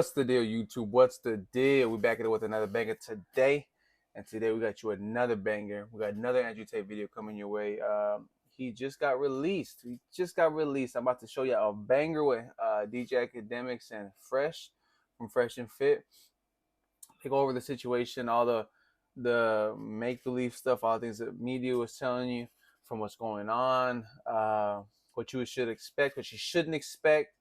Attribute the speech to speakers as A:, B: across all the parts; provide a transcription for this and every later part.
A: What's the deal, YouTube? What's the deal? We're back at it with another banger today. And today we got you another banger. We got another Andrew Tate video coming your way. He just got released. I'm about to show you a banger with DJ Akademiks and Fresh&Fit. They go over the situation, all the make-believe stuff, all the things that media was telling you from what's going on, what you should expect, what you shouldn't expect.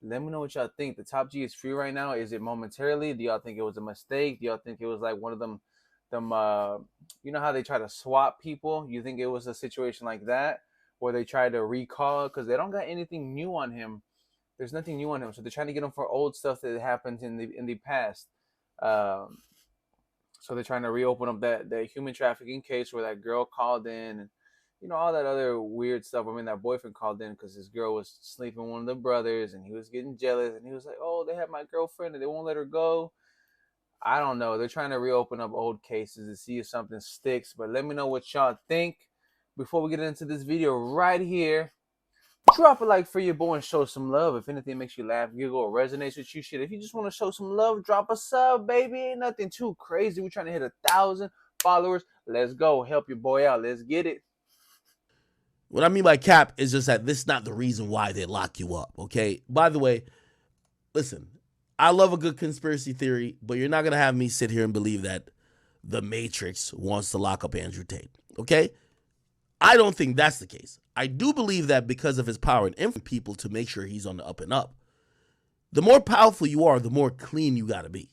A: Let me know what y'all think. The Top G is free right now. Is it momentarily? Do y'all think it was a mistake? Do y'all think it was like one of them you know how they try to swap people? You think it was a situation like that where they try to recall because they don't got anything new on him? There's nothing new on him, so they're trying to get him for old stuff that happened in the past. So they're trying to reopen up that human trafficking case where that girl called in and all that other weird stuff. I mean, that boyfriend called in because his girl was sleeping with one of the brothers and he was getting jealous and he was like, oh, they have my girlfriend and they won't let her go. I don't know. They're trying to reopen up old cases to see if something sticks. But let me know what y'all think before we get into this video right here. Drop a like for your boy and show some love. If anything makes you laugh, giggle, or resonates with you, shit. If you just want to show some love, drop a sub, baby. Ain't nothing too crazy. We're trying to hit 1,000 followers. Let's go. Help your boy out. Let's get it.
B: What I mean by cap is just that this is not the reason why they lock you up, okay? By the way, listen, I love a good conspiracy theory, but you're not going to have me sit here and believe that the Matrix wants to lock up Andrew Tate, okay? I don't think that's the case. I do believe that because of his power and influence people to make sure he's on the up and up, the more powerful you are, the more clean you got to be.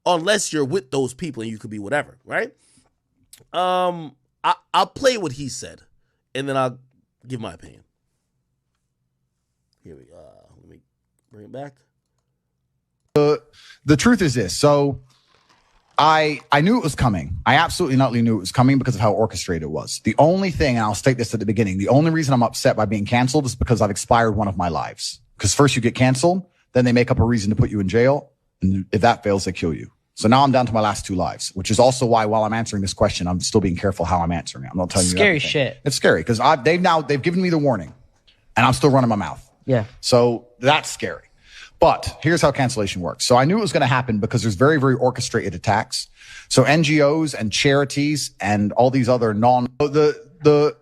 B: Unless you're with those people and you could be whatever, right? I'll play what he said. And then I'll give my opinion. Here we go. Let me bring it back.
C: The truth is this. So I knew it was coming. I absolutely knew it was coming because of how orchestrated it was. The only thing, and I'll state this at the beginning, the only reason I'm upset by being canceled is because I've expired one of my lives. Because first you get canceled, then they make up a reason to put you in jail. And if that fails, they kill you. So now I'm down to my last 2 lives, which is also why while I'm answering this question, I'm still being careful how I'm answering it. I'm not telling you
D: scary
C: everything.
D: Shit.
C: It's scary because they've given me the warning and I'm still running my mouth.
D: Yeah.
C: So that's scary. But here's how cancellation works. So I knew it was going to happen because there's very, very orchestrated attacks. So NGOs and charities and all these other the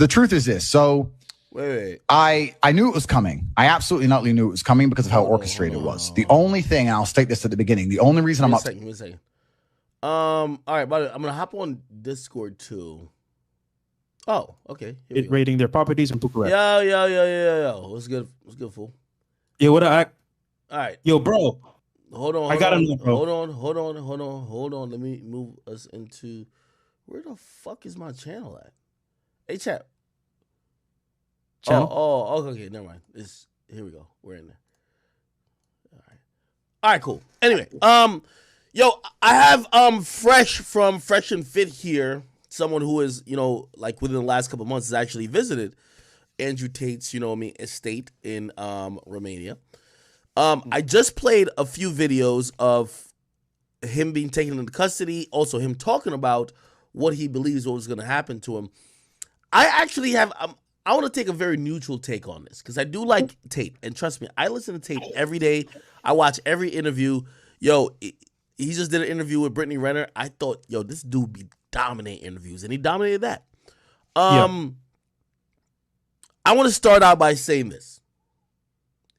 C: truth is this. So
B: Wait.
C: I knew it was coming. I absolutely knew it was coming because of how orchestrated it was. The only thing, and I'll state this at the beginning, the only reason I'm up.
B: Wait a second. All right, but I'm gonna hop on Discord too. Oh, okay.
E: Rating their properties and Bucharest.
B: Yo. What's good, fool?
E: Yo, what I?
B: All right.
E: Yo, bro.
B: Hold on.
E: I got him, bro.
B: Hold on. Let me move us into. Where the fuck is my channel at? Hey, chat.
E: Channel?
B: Oh, okay, never mind. Here we go. We're in there. All right, cool. Anyway, yo, I have Fresh from Fresh&Fit here. Someone who is, like within the last couple of months has actually visited Andrew Tate's, estate in Romania. I just played a few videos of him being taken into custody, also him talking about what he believes what was going to happen to him. I actually have I want to take a very neutral take on this because I do like Tate. And trust me, I listen to Tate every day. I watch every interview. Yo, he just did an interview with Brittany Renner. I thought, yo, this dude be dominating interviews. And he dominated that. I want to start out by saying this.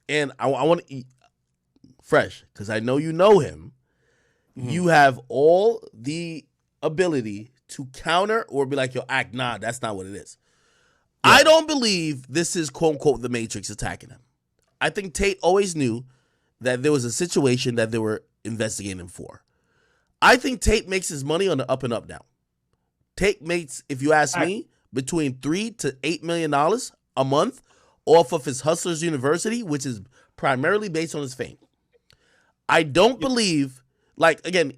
B: And I want to Fresh, because I know you know him. Mm-hmm. You have all the ability to counter or be like, yo, nah, that's not what it is. Yeah. I don't believe this is, quote unquote, the Matrix attacking him. I think Tate always knew that there was a situation that they were investigating him for. I think Tate makes his money on the up and up now. Tate makes, if you ask me, between $3 to $8 million a month off of his Hustlers University, which is primarily based on his fame. I don't believe, like, again,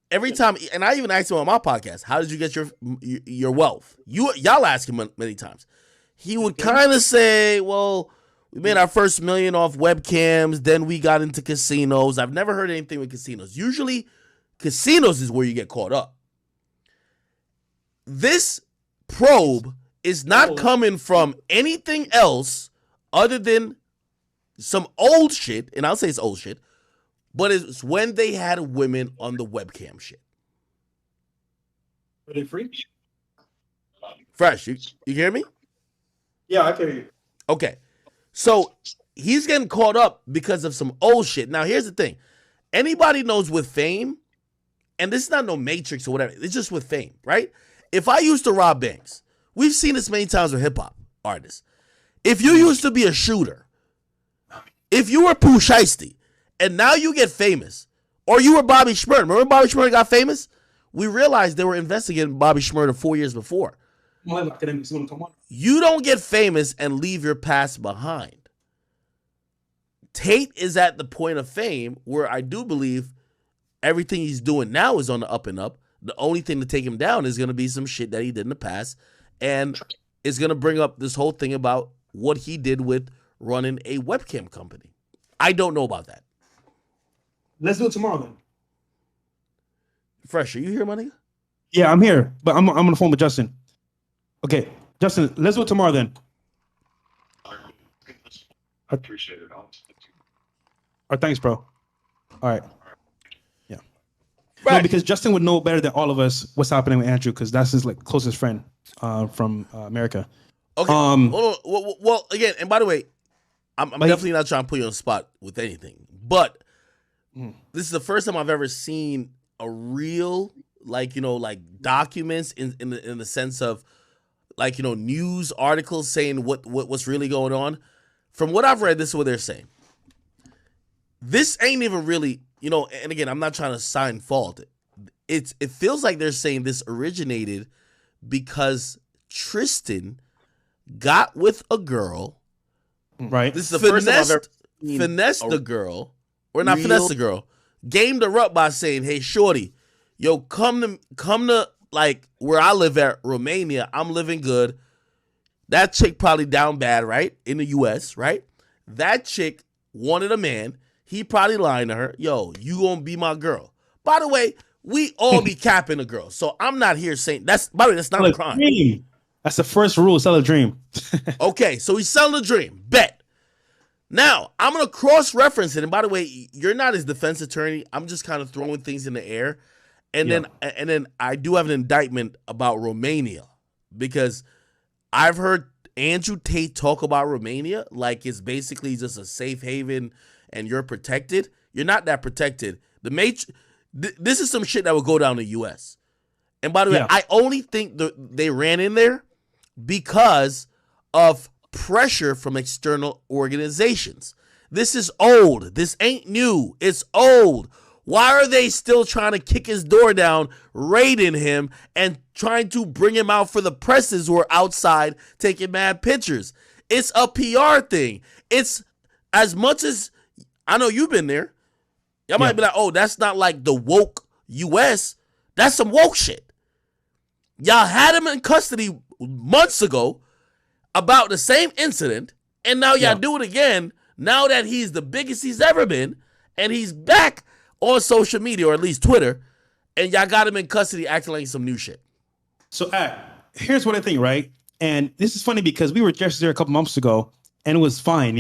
B: every time, and I even asked him on my podcast, how did you get your wealth? Y'all ask him many times. He would kind of say, well, we made our first $1 million off webcams, then we got into casinos. I've never heard anything with casinos. Usually, casinos is where you get caught up. This probe is not coming from anything else other than some old shit, and I'll say it's old shit, but it's when they had women on the webcam shit.
E: Are they free?
B: Fresh, you hear me?
E: Yeah, I can hear you.
B: Okay. So he's getting caught up because of some old shit. Now, here's the thing. Anybody knows with fame, and this is not no Matrix or whatever, it's just with fame, right? If I used to rob banks, we've seen this many times with hip-hop artists. If you used to be a shooter, if you were Pooh Shiesty, and now you get famous, or you were Bobby Shmurda. Remember Bobby Shmurda got famous? We realized they were investigating Bobby Shmurda 4 years before. You don't get famous and leave your past behind. Tate is at the point of fame where I do believe everything he's doing now is on the up and up. The only thing to take him down is going to be some shit that he did in the past, and it's going to bring up this whole thing about what he did with running a webcam company. I don't know about that.
E: Let's do it tomorrow then.
B: Fresh, are you here, my nigga?
E: Yeah, I'm here, but I'm on the phone with Justin. Okay, Justin, let's do it tomorrow then.
D: I appreciate it.
E: All right, thanks, bro. All right. Yeah.
B: Right.
E: No, because Justin would know better than all of us what's happening with Andrew, because that's his like closest friend from America.
B: Okay. Well, again, and by the way, I'm definitely not trying to put you on the spot with anything, but this is the first time I've ever seen a real, like, documents in the sense of, like, news articles saying what's really going on. From what I've read, this is what they're saying. This ain't even really, and again, I'm not trying to assign fault. It feels like they're saying this originated because Tristan got with a girl.
E: Right.
B: This is the first time I've ever finessed the girl, or not finessed the girl, gamed her up by saying, "Hey, shorty, yo, come to like where I live at, Romania. I'm living good." That chick probably down bad, right? In the U.S., right? That chick wanted a man. He probably lying to her. Yo, you gonna be my girl. By the way, we all be capping a girl, so I'm not here saying that's. By the way, that's not a crime.
E: Dream. That's the first rule: sell a dream.
B: Okay, so he's selling a dream. Bet. Now I'm gonna cross-reference it. And by the way, you're not his defense attorney. I'm just kind of throwing things in the air, and then I do have an indictment about Romania because I've heard Andrew Tate talk about Romania like it's basically just a safe haven and you're protected. You're not that protected. This is some shit that would go down in the U.S. And by the way, I only think they ran in there because of pressure from external organizations. This is old. This ain't new. It's old. Why are they still trying to kick his door down, raiding him, and trying to bring him out for the presses who are outside taking mad pictures? It's a PR thing. It's as much as I know you've been there. Y'all might be like, oh, that's not like the woke U.S. That's some woke shit. Y'all had him in custody months ago about the same incident, and now y'all do it again now that he's the biggest he's ever been, and he's back on social media, or at least Twitter, and y'all got him in custody acting like some new shit.
E: So, here's what I think, right? And this is funny because we were just there a couple months ago, and it was fine,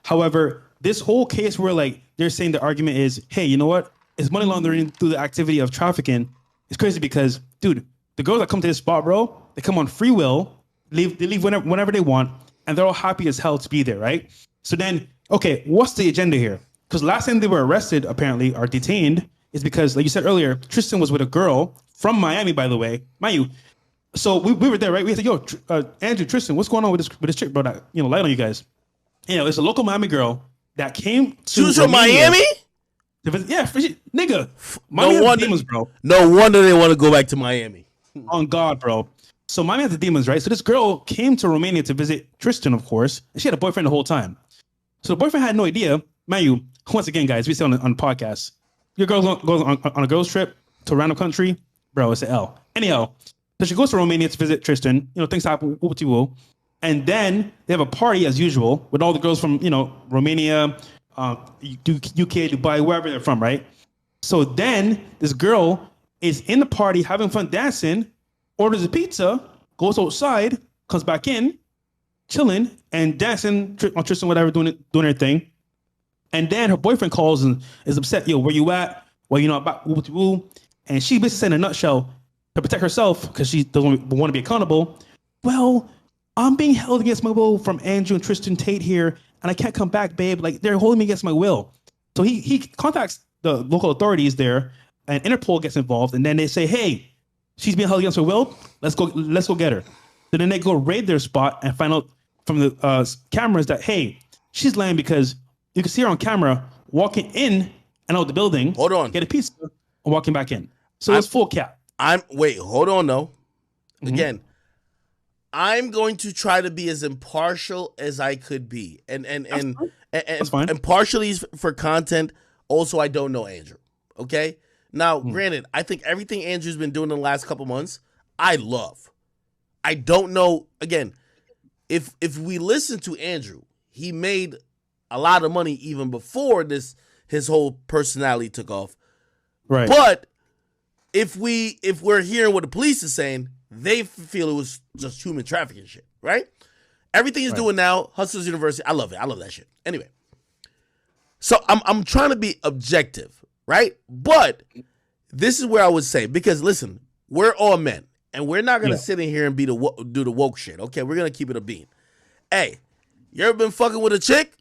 E: However, this whole case where, like, they're saying the argument is, hey, you know what? It's money laundering through the activity of trafficking. It's crazy because, dude, the girls that come to this spot, bro, they come on free will, they leave whenever they want, and they're all happy as hell to be there, right? So then, okay, what's the agenda here? Because last time they were arrested, apparently, or detained, is because, like you said earlier, Tristan was with a girl from Miami, by the way. Mind you, so we were there, right? We said, yo, Andrew, Tristan, what's going on with this chick, bro, that, light on you guys? It's a local Miami girl that came to
B: She was from Miami?
E: Yeah, nigga. Miami has demons, bro.
B: No wonder they want to go back to Miami.
E: On God, bro. So Miami has the demons, right? So this girl came to Romania to visit Tristan, of course, and she had a boyfriend the whole time. So the boyfriend had no idea. Mind you, once again, guys, we say on the podcast, your girl goes on a girls trip to a random country, bro, it's an L. Anyhow, so she goes to Romania to visit Tristan. Things happen, whoop-de-woo. And then they have a party as usual with all the girls from, Romania, UK, Dubai, wherever they're from, right? So then this girl is in the party having fun dancing, orders a pizza, goes outside, comes back in, chilling and dancing on Tristan, whatever, doing her thing. And then her boyfriend calls and is upset. Yo, where you at? Well, you know about woo. And she basically said in a nutshell to protect herself because she doesn't want to be accountable. Well, I'm being held against my will from Andrew and Tristan Tate here, and I can't come back, babe. Like they're holding me against my will. So he contacts the local authorities there, and Interpol gets involved, and then they say, hey, she's being held against her will. Let's go get her. So then they go raid their spot and find out from the cameras that, hey, she's lying because you can see her on camera walking in and out the building.
B: Hold on.
E: Get a pizza and walking back in. So it's full cap.
B: Wait, hold on though. Again, I'm going to try to be as impartial as I could be. And
E: That's fine.
B: And partially for content. Also, I don't know Andrew. Okay? Now, granted, I think everything Andrew's been doing in the last couple months, I love. I don't know, again, if we listen to Andrew, he made a lot of money even before his whole personality took off.
E: Right.
B: But if we're hearing what the police is saying, they feel it was just human trafficking shit, right? Everything he's doing now, Hustlers University, I love it. I love that shit. Anyway, so I'm trying to be objective, right? But this is where I would say, because listen, we're all men, and we're not gonna sit in here and do the woke shit. Okay, we're gonna keep it a bean. Hey, you ever been fucking with a chick,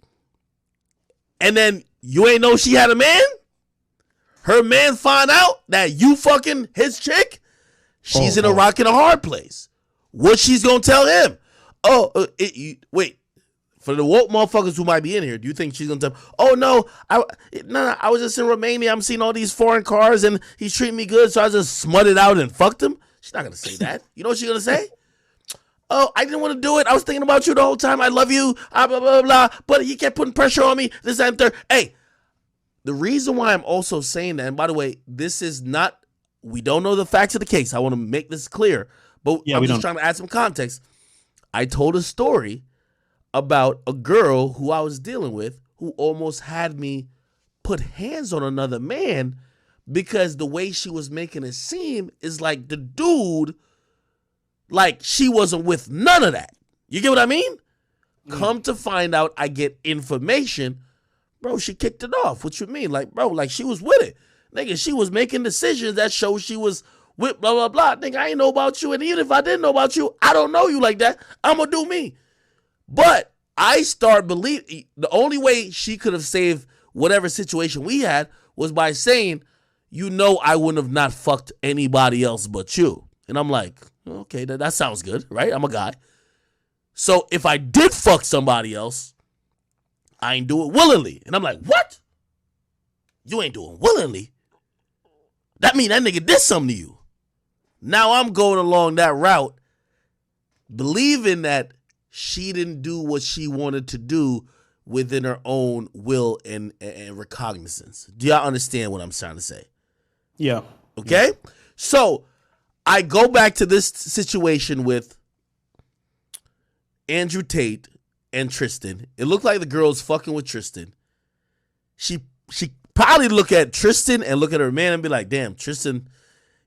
B: and then you ain't know she had a man? Her man find out that you fucking his chick? She's in a rock and a hard place. What she's gonna tell him? Wait. For the woke motherfuckers who might be in here, do you think she's gonna tell? Oh no, I was just in Romania. I'm seeing all these foreign cars, and he's treating me good, so I just smutted out and fucked him. She's not gonna say that. You know what she's gonna say? Oh, I didn't want to do it. I was thinking about you the whole time. I love you. Blah blah blah blah. But he kept putting pressure on me. This and third. Hey, the reason why I'm also saying that, and by the way, this is not. We don't know the facts of the case. I want to make this clear, but I'm just trying to add some context. I told a story about a girl who I was dealing with who almost had me put hands on another man because the way she was making it seem is like the dude, like she wasn't with none of that. You get what I mean? Come to find out, I get information. Bro, she kicked it off. What you mean? Like, bro, like she was with it. Nigga, she was making decisions that show she was with blah, blah, blah. Nigga, I ain't know about you. And even if I didn't know about you, I don't know you like that. I'm going to do me. But I start believing the only way she could have saved whatever situation we had was by saying, you know, I wouldn't have not fucked anybody else but you. And I'm like, okay, that sounds good, right? I'm a guy. So if I did fuck somebody else, I ain't do it willingly. And I'm like, what? You ain't doing willingly? That mean that nigga did something to you. Now I'm going along that route, believing that she didn't do what she wanted to do within her own will and recognizance. Do y'all understand what I'm trying to say?
E: Yeah.
B: Okay? Yeah. So I go back to this situation with Andrew Tate and Tristan. It looked like the girl's fucking with Tristan. She probably look at Tristan and look at her man and be like, damn, Tristan,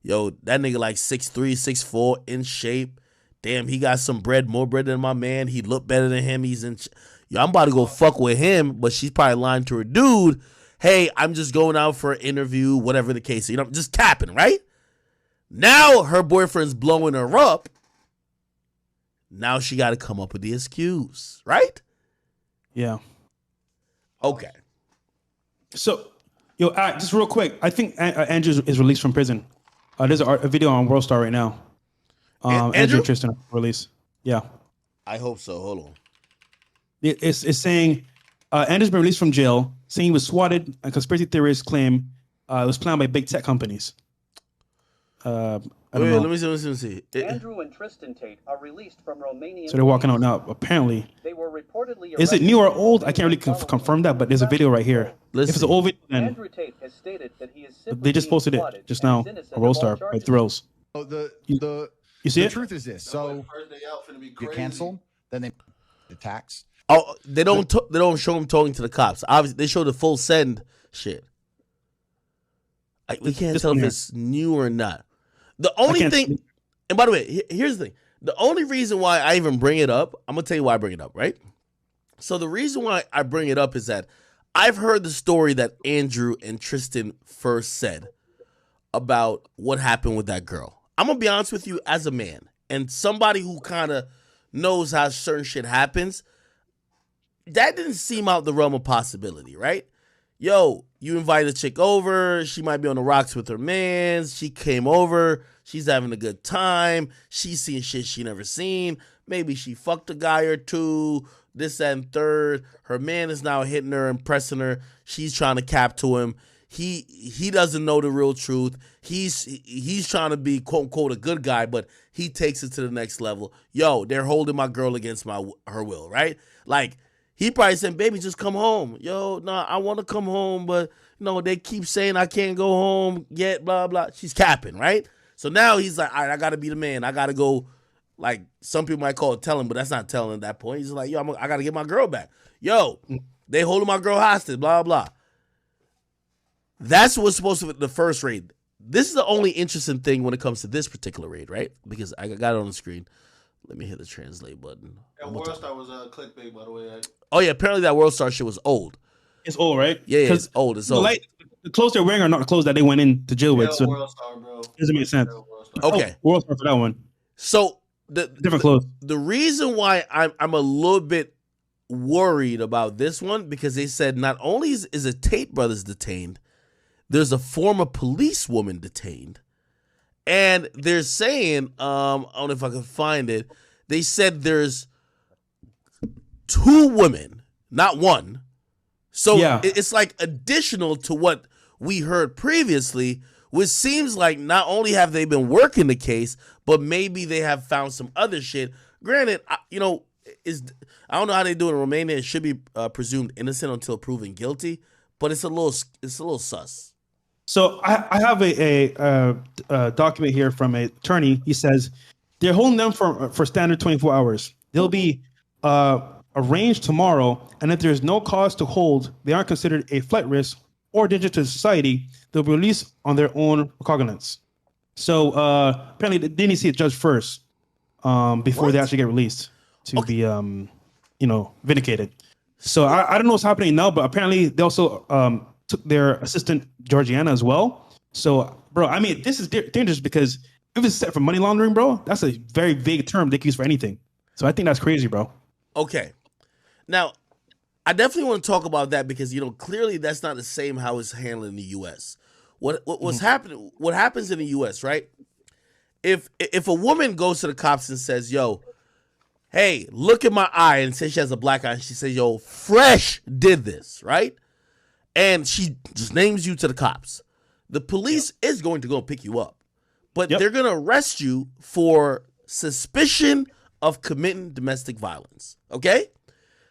B: yo, that nigga like 6'3", 6'4", in shape. Damn, he got some bread, more bread than my man. He look better than him. He's in. Yo, I'm about to go fuck with him, but she's probably lying to her dude. Hey, I'm just going out for an interview, whatever the case. You know, just capping, right? Now her boyfriend's blowing her up. Now she got to come up with the excuse, right?
E: Yeah.
B: Okay.
E: So, yo, just real quick, I think Andrew is released from prison. There's a video on World Star right now. Andrew and Tristan release. Yeah.
B: I hope so. Hold on.
E: It's saying Andrew's been released from jail, saying he was swatted. A conspiracy theorists claim it was planned by big tech companies. I don't know.
B: Let me see.
F: Andrew and Tristan Tate are released from Romanian.
E: So they're walking out now. Apparently,
F: they were reportedly.
E: Is it new or old? I can't really confirm that, but there's a video right here. If it's an old video, then
F: Andrew Tate has stated that he is
E: they just posted it just now. A World Star by Thrills.
C: So
E: You see
C: the
E: it?
C: truth is this. So you cancel, then they the tax.
B: Oh, they don't show him talking to the cops. Obviously, they show the full send shit. We can't tell if it's new or not. The only thing, and by the way, here's the thing. The only reason why I even bring it up, I'm going to tell you why I bring it up, right? So the reason why I bring it up is that I've heard the story that Andrew and Tristan first said about what happened with that girl. I'm gonna be honest with you, as a man and somebody who kind of knows how certain shit happens, that didn't seem out the realm of possibility, right? Yo, you invite a chick over, she might be on the rocks with her mans, she came over, she's having a good time, she's seeing shit she never seen, maybe she fucked a guy or two, this, that, and third, her man is now hitting her, impressing her, she's trying to cap to him, he doesn't know the real truth, he's trying to be quote unquote a good guy, but he takes it to the next level. Yo, they're holding my girl against her will, right? Like, he probably said, baby, just come home. Yo, nah, I want to come home, but, they keep saying I can't go home yet, blah, blah. She's capping, right? So now he's like, all right, I got to be the man. I got to go, like, some people might call it telling, but that's not telling at that point. He's like, yo, I got to get my girl back. Yo, they holding my girl hostage, blah, blah. That's what's supposed to be the first raid. This is the only interesting thing when it comes to this particular raid, right? Because I got it on the screen. Let me hit the translate button.
G: That World Star was clickbait, by the way.
B: Oh, yeah, apparently that World Star shit was old.
E: It's old, right?
B: Yeah, it's old. It's old.
E: Like, the clothes they're wearing are not the clothes that they went in to jail with. So
G: World Star, bro.
E: It doesn't make sense.
B: Okay.
E: World Star for that one.
B: So
E: Different clothes.
B: The reason why I'm a little bit worried about this one, because they said not only is a Tate brothers detained, there's a former policewoman detained. And they're saying, I don't know if I can find it, they said there's 2 women, not one. So
E: Yeah.
B: it's like additional to what we heard previously, which seems like not only have they been working the case, but maybe they have found some other shit. Granted, I don't know how they do it in Romania. It should be presumed innocent until proven guilty, but it's a little sus.
E: So I have a document here from an attorney. He says they're holding them for standard 24 hours. They'll be arraigned tomorrow, and if there's no cause to hold, they aren't considered a flight risk or danger to society. They'll be released on their own recognizance. So apparently they didn't see a judge first before they actually get released to be vindicated. So I don't know what's happening now, but apparently they also took their assistant Georgiana as well. So, bro, I mean, this is dangerous because if it's set for money laundering, bro, that's a very vague term they can use for anything. So I think that's crazy, bro.
B: Okay. Now, I definitely want to talk about that because, clearly that's not the same how it's handled in the U.S. What's happening? What happens in the U.S., right? If a woman goes to the cops and says, yo, hey, look at my eye, and says she has a black eye, and she says, yo, Fresh did this, right? And she just names you to the cops. The police is going to go pick you up, but they're going to arrest you for suspicion of committing domestic violence, okay?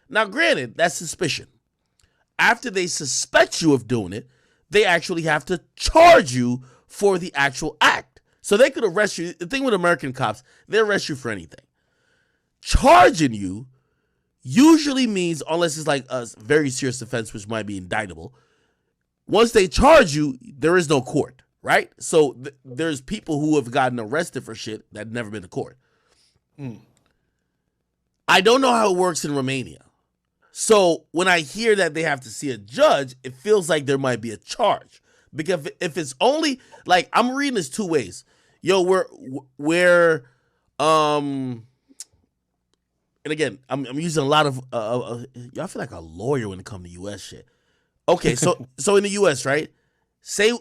B: Now, granted, that's suspicion. After they suspect you of doing it, they actually have to charge you for the actual act. So they could arrest you. The thing with American cops, they arrest you for anything. Charging you usually means, unless it's like a very serious offense, which might be indictable, once they charge you, there is no court, right? So there's people who have gotten arrested for shit that never been to court. I don't know how it works in Romania. So when I hear that they have to see a judge, it feels like there might be a charge. Because if it's only, like, I'm reading this 2 ways. Yo, we're and again, I'm using a lot of, I feel like a lawyer when it comes to U.S. shit. Okay, so in the U.S., right? Say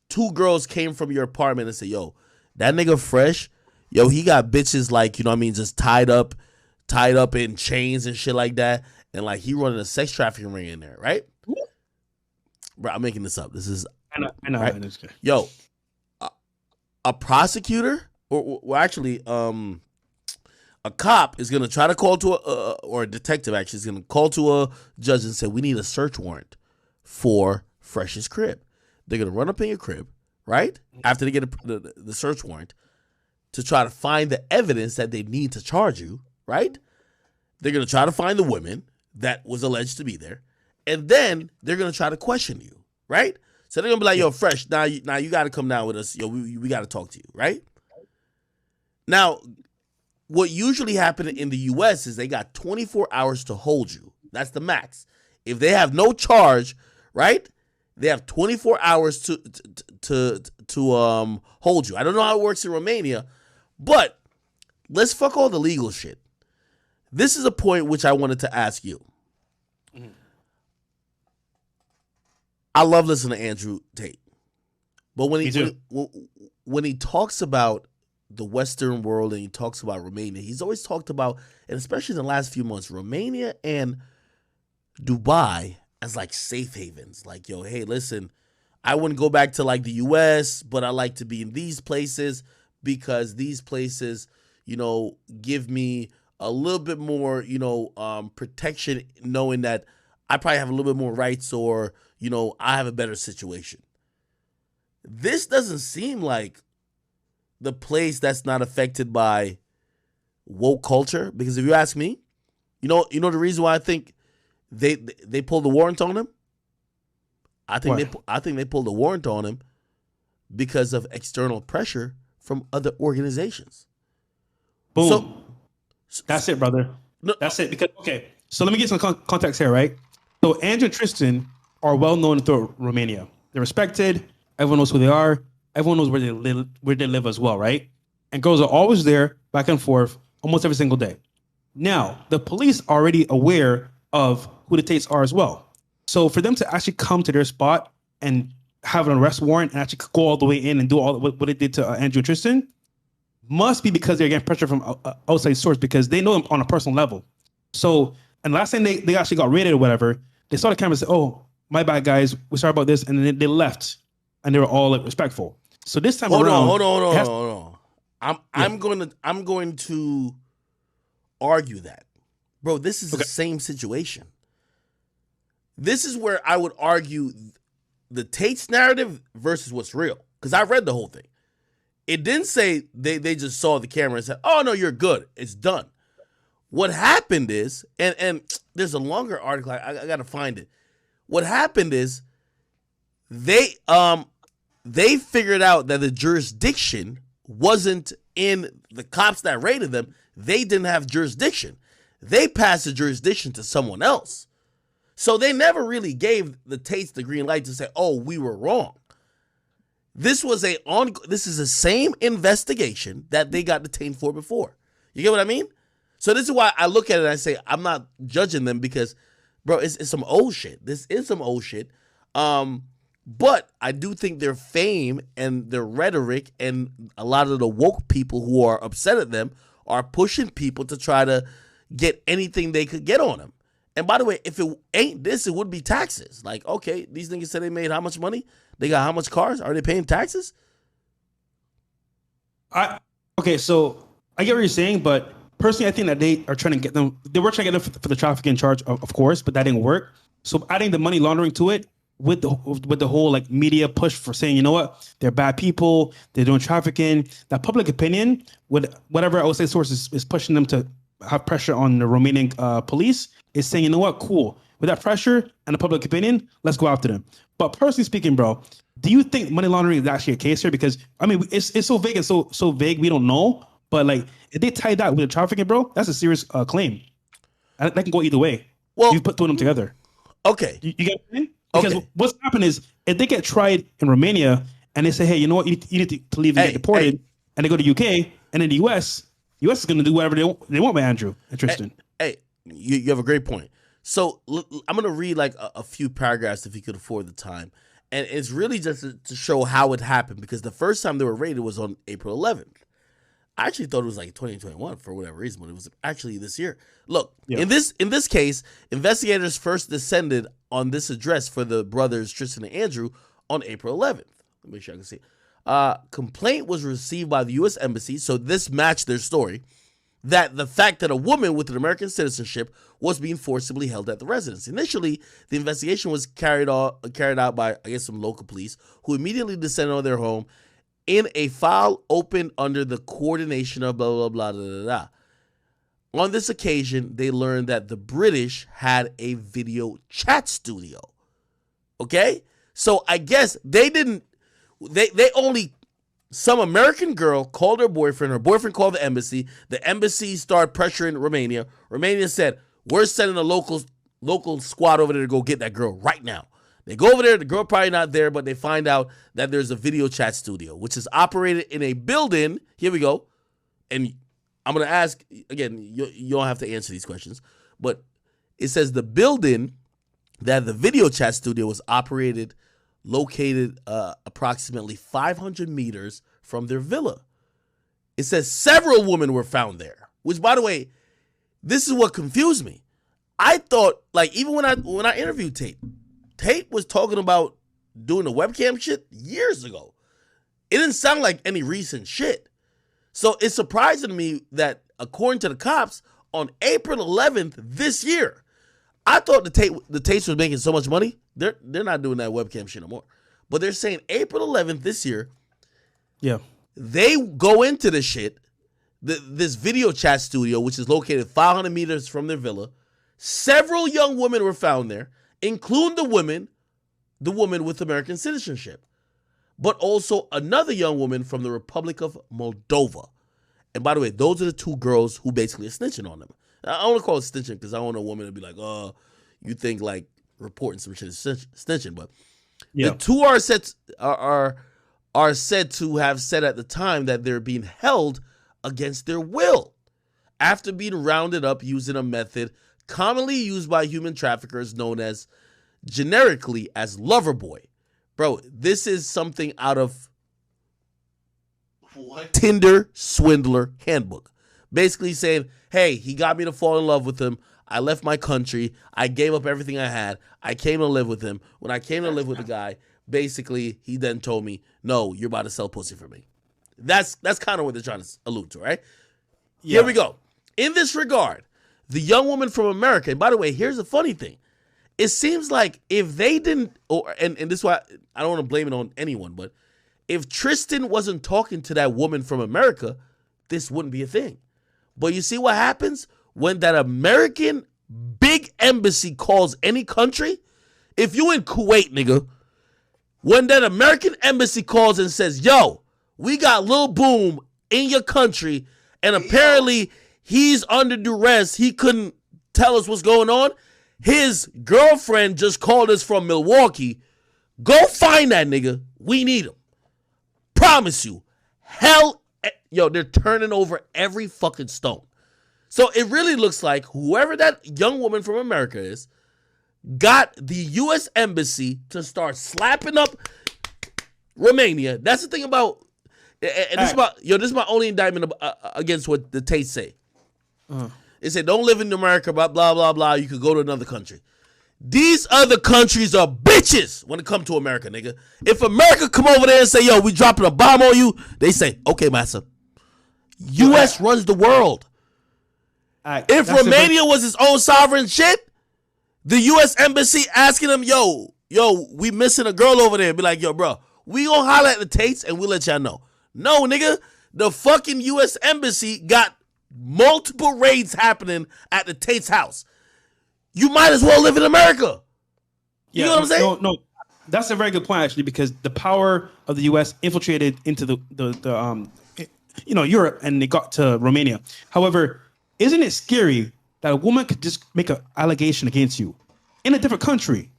B: 2 girls came from your apartment and say, yo, that nigga Fresh, yo, he got bitches like, just tied up in chains and shit like that. And like he running a sex trafficking ring in there, right? Bro, I'm making this up. This is,
E: I know.
B: Right? Yo, a prosecutor or actually, a cop is going to try to call to or a detective actually is going to call to a judge and say, we need a search warrant for Fresh's crib. They're going to run up in your crib, right? After they get the search warrant to try to find the evidence that they need to charge you, right? They're going to try to find the women that was alleged to be there. And then they're going to try to question you, right? So they're going to be like, yo, Fresh, now you got to come down with us. Yo, we got to talk to you, right? Now, what usually happens in the U.S. is they got 24 hours to hold you. That's the max. if they have no charge, right? They have 24 hours to hold you. I don't know how it works in Romania, but let's fuck all the legal shit. This is a point which I wanted to ask you. Mm-hmm. I love listening to Andrew Tate, but when he talks about the Western world and he talks about Romania, he's always talked about, and especially in the last few months, Romania and Dubai as like safe havens. Like, yo, hey, listen, I wouldn't go back to like the US, but I like to be in these places because these places, you know, give me a little bit more, you know, protection, knowing that I probably have a little bit more rights, or, you know, I have a better situation. This doesn't seem like the place that's not affected by woke culture, because if you ask me, you know the reason why I think they pulled the warrant on him. I think they pulled the warrant on him because of external pressure from other organizations.
E: Boom. That's it, brother. No, that's it. Because okay, so let me get some context here, right? So Andrew and Tristan are well known throughout Romania. They're respected. Everyone knows who they are. Everyone knows where they live as well, right? And girls are always there, back and forth, almost every single day. Now, the police are already aware of who the Tates are as well. So for them to actually come to their spot and have an arrest warrant and actually go all the way in and do all what they did to Andrew and Tristan must be because they're getting pressure from outside source, because they know them on a personal level. So, and last time they actually got raided or whatever, they saw the camera and said, "Oh, my bad, guys. We're sorry about this," and then they left, and they were all like respectful. So this time
B: hold
E: around,
B: on. I'm going to argue that, bro. This is the same situation. This is where I would argue the Tate's narrative versus what's real, because I read the whole thing. It didn't say they just saw the camera and said, "Oh no, you're good. It's done." What happened is, and there's a longer article. I gotta find it. What happened is they figured out that the jurisdiction wasn't in the cops that raided them. They didn't have jurisdiction. They passed the jurisdiction to someone else. So they never really gave the Tates the green light to say, "Oh, we were wrong." This is the same investigation that they got detained for before. You get what I mean? So this is why I look at it and I say I'm not judging them, because, bro, it's some old shit. This is some old shit. But I do think their fame and their rhetoric and a lot of the woke people who are upset at them are pushing people to try to get anything they could get on them. And by the way, if it ain't this, it would be taxes. Like, okay, these niggas said they made how much money? They got how much cars? Are they paying taxes?
E: Okay, so I get what you're saying, but personally, I think that they are trying to get them. They were trying to get them for the trafficking charge, of course, but that didn't work. So adding the money laundering to it, with the whole like media push for saying, you know what, they're bad people, they're doing trafficking. That public opinion, with whatever outside source is pushing them to have pressure on the Romanian police, is saying, you know what, cool. With that pressure and the public opinion, let's go after them. But personally speaking, bro, do you think money laundering is actually a case here? Because I mean, it's so vague and so vague, we don't know. But like, if they tie that with the trafficking, bro, that's a serious claim. That can go either way. Well, you put two of them together.
B: Okay,
E: you get what I mean? Because what's happened is, if they get tried in Romania and they say, "Hey, you know what, you need to leave and get deported," and they go to UK and then the US is going to do whatever they want with Andrew and Tristan.
B: Hey, you have a great point. So I'm going to read like a few paragraphs if you could afford the time. And it's really just to show how it happened, because the first time they were raided was on April 11th. I actually thought it was like 2021 for whatever reason, but it was actually this year. Look, in this case, investigators first descended on this address for the brothers Tristan and Andrew on April 11th. Let me make sure I can see. Complaint was received by the U.S. Embassy, so this matched their story, that the fact that a woman with an American citizenship was being forcibly held at the residence. Initially, the investigation was carried out by, I guess, some local police, who immediately descended on their home in a file opened under the coordination of blah, blah, blah, blah, blah, blah. On this occasion, they learned that the British had a video chat studio. Okay? So I guess they only, some American girl called her boyfriend called the embassy started pressuring Romania. Romania said, "We're sending a local local squad over there to go get that girl right now. They go over there, the girl probably not there, but they find out that there's a video chat studio, which is operated in a building. Here we go. And I'm going to ask, again, you don't have to answer these questions, but it says the building that the video chat studio was operated, located approximately 500 meters from their villa. It says several women were found there, which, by the way, this is what confused me. I thought, like, even when I interviewed Tate was talking about doing the webcam shit years ago. It didn't sound like any recent shit. So it's surprising to me that, according to the cops, on April 11th this year, I thought the Tates was making so much money. They're not doing that webcam shit no more. But they're saying April 11th this year,
E: Yeah.
B: they go into the shit, this video chat studio, which is located 500 meters from their villa. Several young women were found there, including the woman with American citizenship, but also another young woman from the Republic of Moldova. And by the way, those are the two girls who basically are snitching on them. I don't want to call it snitching because I don't want a woman to be like, oh, you think like reporting some shit is snitching. But
E: Yeah.
B: the two are said to have said at the time that they're being held against their will after being rounded up using a method commonly used by human traffickers known as generically as lover boy. Bro, this is something out of
G: What?
B: Tinder swindler handbook. Basically saying, hey, he got me to fall in love with him. I left my country. I gave up everything I had. I came to live with him. When I came to live with the guy, basically, he then told me, no, you're about to sell pussy for me. That's kind of what they're trying to allude to, right?
E: Yeah.
B: Here we go. In this regard, the young woman from America, and by the way, here's the funny thing. It seems like if they didn't, and this is why I don't want to blame it on anyone, but if Tristan wasn't talking to that woman from America, this wouldn't be a thing. But you see what happens when that American big embassy calls any country? If you in Kuwait, nigga, when that American embassy calls and says, yo, we got Lil Boom in your country, and apparently he's under duress, he couldn't tell us what's going on, his girlfriend just called us from Milwaukee, go find that nigga. We need him. Promise you. Hell, yo, they're turning over every fucking stone. So it really looks like whoever that young woman from America is got the U.S. Embassy to start slapping up Romania. That's the thing about, and this is my only indictment against what the Tates say. They say don't live in America, blah, blah, blah, blah. You could go to another country. These other countries are bitches when it comes to America, nigga. If America come over there and say, yo, we dropping a bomb on you, they say, okay, massa. U.S. runs the world. If Romania was its own sovereign shit, the U.S. Embassy asking them, yo, we missing a girl over there. Be like, yo, bro, we gonna holler at the Tates and we'll let y'all know. No, nigga, the fucking U.S. Embassy got multiple raids happening at the Tate's house. You might as well live in America. You know what I'm saying?
E: No, that's a very good point, actually, because the power of the U.S. infiltrated into the Europe, and they got to Romania. However, isn't it scary that a woman could just make an allegation against you in a different country,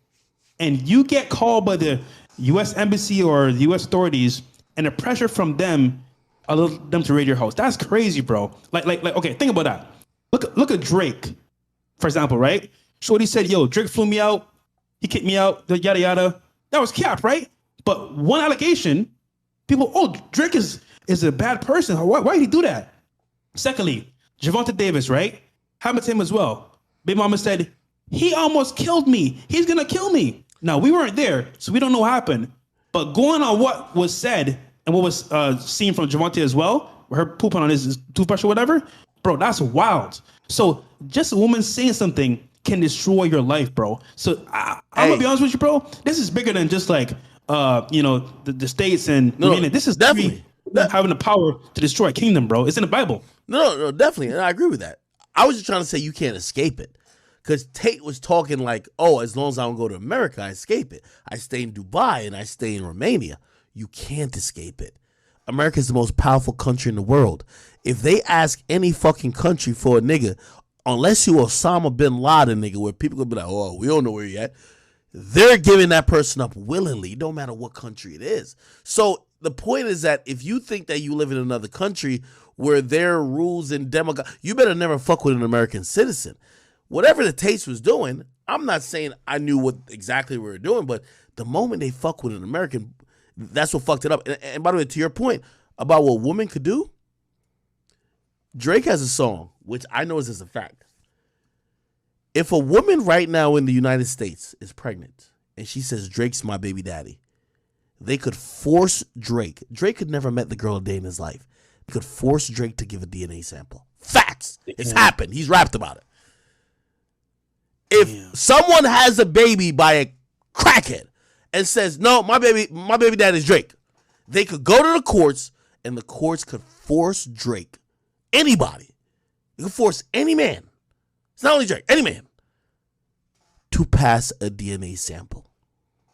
E: and you get called by the U.S. Embassy or the U.S. authorities, and the pressure from them allow them to raid your house? That's crazy, bro. Like, okay, think about that. Look at Drake, for example, right? Shorty said, yo, Drake flew me out. He kicked me out, yada, yada. That was cap, right? But one allegation, people, oh, Drake is a bad person. Why did he do that? Secondly, Javonte Davis, right? Happened to him as well. Big Mama said, he almost killed me. He's going to kill me. Now, we weren't there, so we don't know what happened. But going on what was said and what was seen from Javonte as well, her pooping on his toothbrush or whatever, bro, that's wild. So just a woman saying something can destroy your life, bro. So I'm gonna be honest with you, bro. This is bigger than just like the states and this is
B: definitely
E: having the power to destroy a kingdom, bro. It's in the Bible.
B: No, definitely, and I agree with that. I was just trying to say you can't escape it, because Tate was talking like, oh, as long as I don't go to America, I escape it. I stay in Dubai and I stay in Romania. You can't escape it. America is the most powerful country in the world. If they ask any fucking country for a nigga unless you Osama bin Laden, nigga, where people could be like, oh, we don't know where you at. They're giving that person up willingly, no matter what country it is. So the point is that if you think that you live in another country where there are rules and you better never fuck with an American citizen. Whatever the Tates was doing, I'm not saying I knew what exactly we were doing, but the moment they fuck with an American, that's what fucked it up. And by the way, to your point about what women could do, Drake has a song, which I know is a fact. If a woman right now in the United States is pregnant and she says Drake's my baby daddy, they could force Drake. Drake could never met the girl a day in his life. They could force Drake to give a DNA sample. Facts. It's happened. He's rapped about it. If someone has a baby by a crackhead and says, no, my baby daddy is Drake, they could go to the courts and the courts could force Drake, anybody, you could force any man, it's not only Drake, any man, to pass a DNA sample.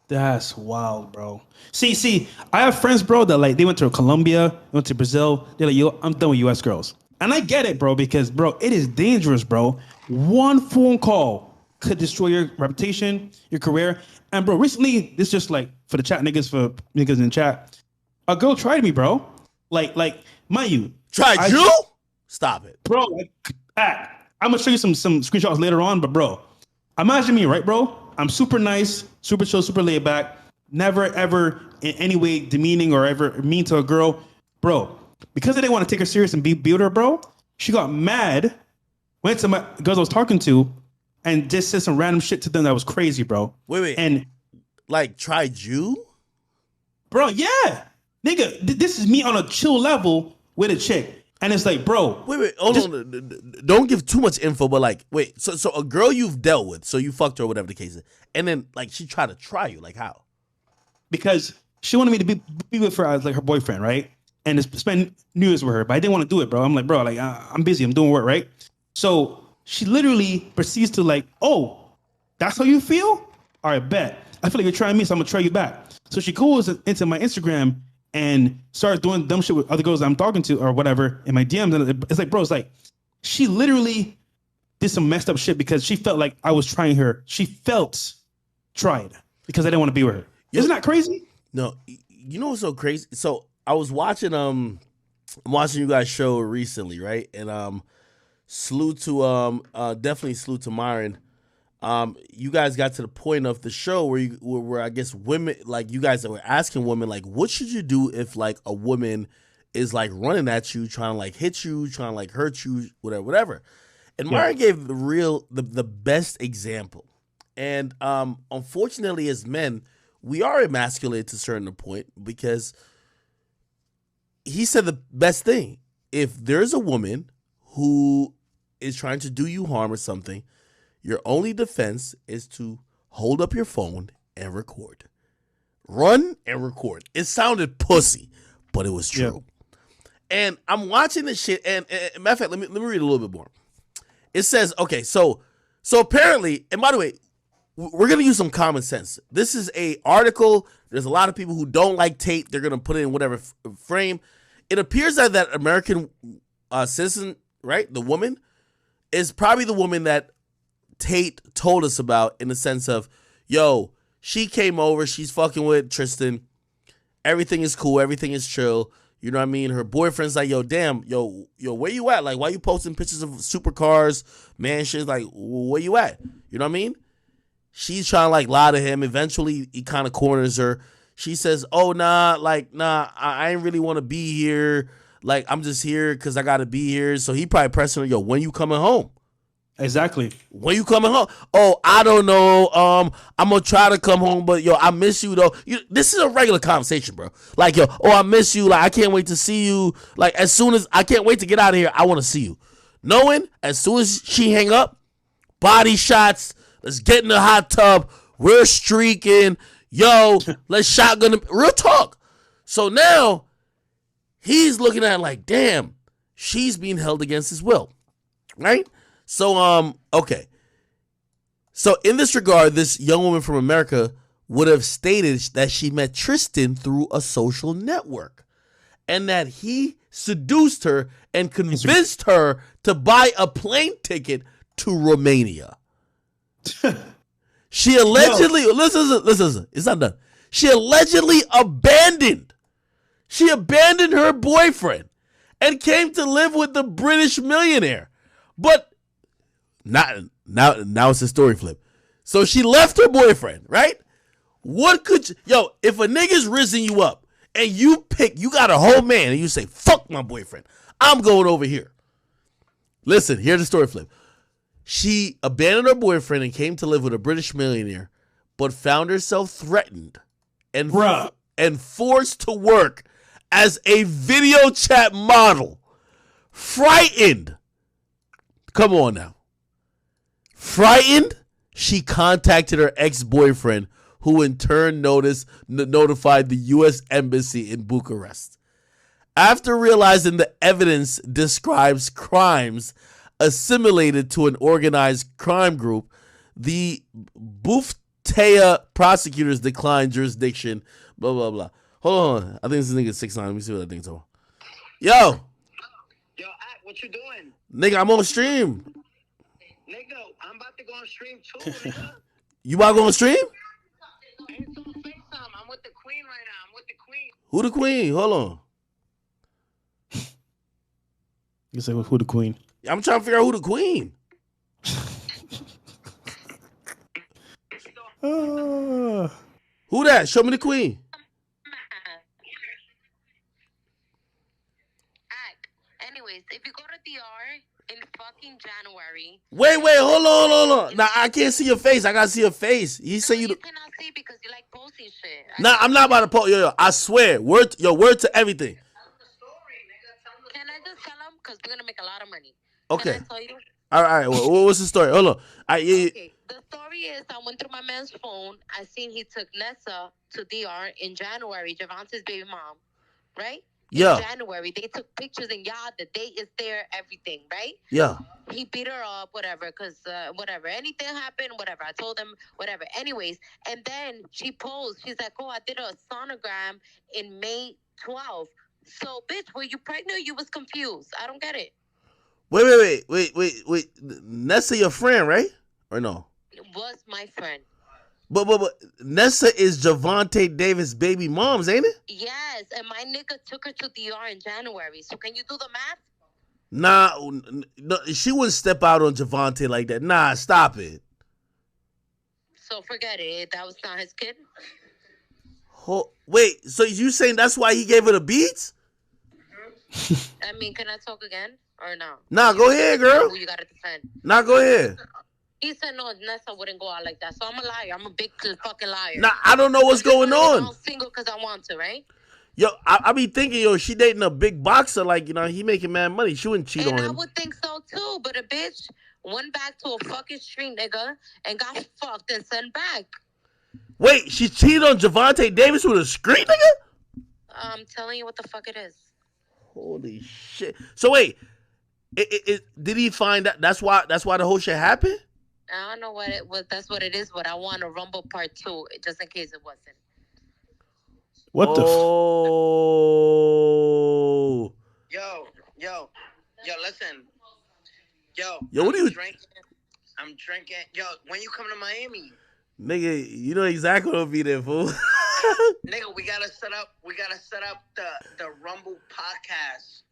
E: That's wild, bro. See, I have friends, bro, that like they went to Colombia, went to Brazil. They're like, yo, I'm done with U.S. girls. And I get it, bro, because, bro, it is dangerous, bro. One phone call could destroy your reputation, your career. And, bro, recently, this just like for the chat niggas, for niggas in chat, a girl tried me, bro. Like, mind you.
B: Tried you? Stop it.
E: Bro, like, I'm going to show you some screenshots later on, but, bro, imagine me, right, bro? I'm super nice, super chill, super laid back, never, ever in any way demeaning or ever mean to a girl. Bro, because they didn't want to take her serious and be with her, bro, she got mad, went to my girls I was talking to, and just said some random shit to them that was crazy, bro.
B: Wait.
E: And,
B: like, tried you?
E: bro, yeah. Nigga, this is me on a chill level with a chick. And it's like, bro.
B: Wait, hold on. Don't give too much info, but like, wait, so a girl you've dealt with, so you fucked her or whatever the case is, and then like she tried to try you, like how?
E: Because she wanted me to be with her as like her boyfriend, right? And to spend New Year's with her, but I didn't want to do it, bro. I'm like, bro, like I'm busy, I'm doing work, right? So she literally proceeds to like, oh, that's how you feel? All right, bet. I feel like you're trying me, so I'm gonna try you back. So she goes into my Instagram and starts doing dumb shit with other girls I'm talking to or whatever in my DMs. And it's like, bro, it's like, she literally did some messed up shit because she felt like I was trying her. She felt tried because I didn't want to be with her. Isn't that crazy?
B: No, you know what's so crazy? So I was watching I'm watching you guys' show recently, right? And definitely salute to Myron. You guys got to the point of the show where I guess women, like you guys were asking women, like, what should you do if like a woman is like running at you, trying to like hit you, trying to like hurt you, whatever. And Myron gave the best example. And unfortunately, as men, we are emasculated to a certain point because he said the best thing. If there's a woman who is trying to do you harm or something, your only defense is to hold up your phone and record. Run and record. It sounded pussy, but it was true. Yeah. And I'm watching this shit, and matter of fact, let me read a little bit more. It says, okay, so apparently, and by the way, we're going to use some common sense. This is a article. There's a lot of people who don't like Tate. They're going to put it in whatever frame. It appears that American citizen, right, the woman, is probably the woman that Tate told us about, in the sense of, yo, she came over, she's fucking with Tristan, everything is cool, everything is chill, you know what I mean? Her boyfriend's like, yo, damn, yo, where you at? Like, why you posting pictures of supercars, mansions? Like, where you at? You know what I mean? She's trying to like lie to him. Eventually, he kind of corners her. She says, oh, nah, I ain't really want to be here. Like, I'm just here because I got to be here. So he probably pressing her, yo, when you coming home?
E: Exactly.
B: When you coming home? Oh, I don't know. I'm gonna try to come home, but yo, I miss you though. This is a regular conversation, bro. Like, yo, oh, I miss you. Like, I can't wait to see you. Like, as soon as I can't wait to get out of here, I want to see you. Knowing as soon as she hang up, body shots. Let's get in the hot tub. We're streaking. Yo, let's shotgun. Real talk. So now he's looking at it like, damn, she's being held against his will, right? So, okay. So in this regard, this young woman from America would have stated that she met Tristan through a social network and that he seduced her and convinced her to buy a plane ticket to Romania. She allegedly listen. It's not done. She allegedly abandoned her boyfriend and came to live with the British millionaire. But now it's a story flip. So she left her boyfriend, right? If a nigga's risen you up and you got a whole man and you say, fuck my boyfriend, I'm going over here. Listen, here's the story flip. She abandoned her boyfriend and came to live with a British millionaire, but found herself threatened and forced to work as a video chat model. Frightened. Come on now. Frightened, she contacted her ex-boyfriend, who in turn notified the U.S. Embassy in Bucharest. After realizing the evidence describes crimes assimilated to an organized crime group, the Buftea prosecutors declined jurisdiction, blah, blah, blah. Hold on. I think this is nigga 6'9". Let me see what I think so. Yo,
H: Act, what you doing?
B: nigga, I'm on stream.
H: Nigga, I'm about to go on stream too, nigga.
B: You about to go on stream?
H: It's on FaceTime. I'm with the queen right now. I'm with the queen.
B: Who the queen? Hold on.
E: You say who the queen?
B: I'm trying to figure out who the queen. Who that? Show me the queen.
I: Anyways, if you go to DR in fucking January.
B: Wait, hold on. Nah, I can't see your face. I gotta see your face. You say
I: you cannot see because you like posting shit.
B: Nah, I'm not about to post. Yo, I swear. Word to everything.
I: Can I just tell him? Because we're gonna make a lot of money.
B: Okay.
I: Can I tell you?
B: All right. Well, what's the story? Hold on.
I: Okay. The story is I went through my man's phone. I seen he took Nessa to DR in January, Javante's baby mom, right?
B: Yeah.
I: In January, they took pictures and the date is there, everything, right?
B: Yeah.
I: He beat her up, whatever, because whatever. Anything happened, whatever. I told him, whatever. Anyways, and then she posed. She's like, oh, I did a sonogram in May 12th. So, bitch, were you pregnant? You was confused. I don't get it.
B: Wait. Nessa your friend, right? Or no?
I: It was my friend.
B: But Nessa is Javante Davis' baby moms, ain't it?
I: Yes, and my nigga took her to DR in January. So can you do the math?
B: Nah, no, she wouldn't step out on Javante like that. Nah, stop it.
I: So forget it. That was not his kid?
B: Wait, so you saying that's why he gave her the beats?
I: I mean, can I talk again or no?
B: Nah, go ahead, girl.
I: Who you gotta defend?
B: Nah, go ahead.
I: He said no, Nessa wouldn't go out like that. So I'm a liar. I'm a big fucking liar.
B: Nah, I don't know what's going on.
I: I'm single because I want to, right?
B: Yo, I be thinking, she dating a big boxer, like, he making mad money. She wouldn't cheat on him.
I: I would think so too, but a bitch went back to a fucking street nigga and got fucked and sent back.
B: Wait, she cheated on Javante Davis with a street nigga?
I: I'm telling you what the fuck it is.
B: Holy shit. So wait, did he find that that's why the whole shit happened?
I: I don't know what it was. That's what it is, but I want a Rumble Part 2, just in case it wasn't.
E: What the?
H: Yo, listen. Yo,
B: what are you
H: drinking? I'm drinking. Yo, when you come to Miami?
B: Nigga, you know exactly what I'll be there, fool.
H: Nigga, we gotta set up the Rumble podcast.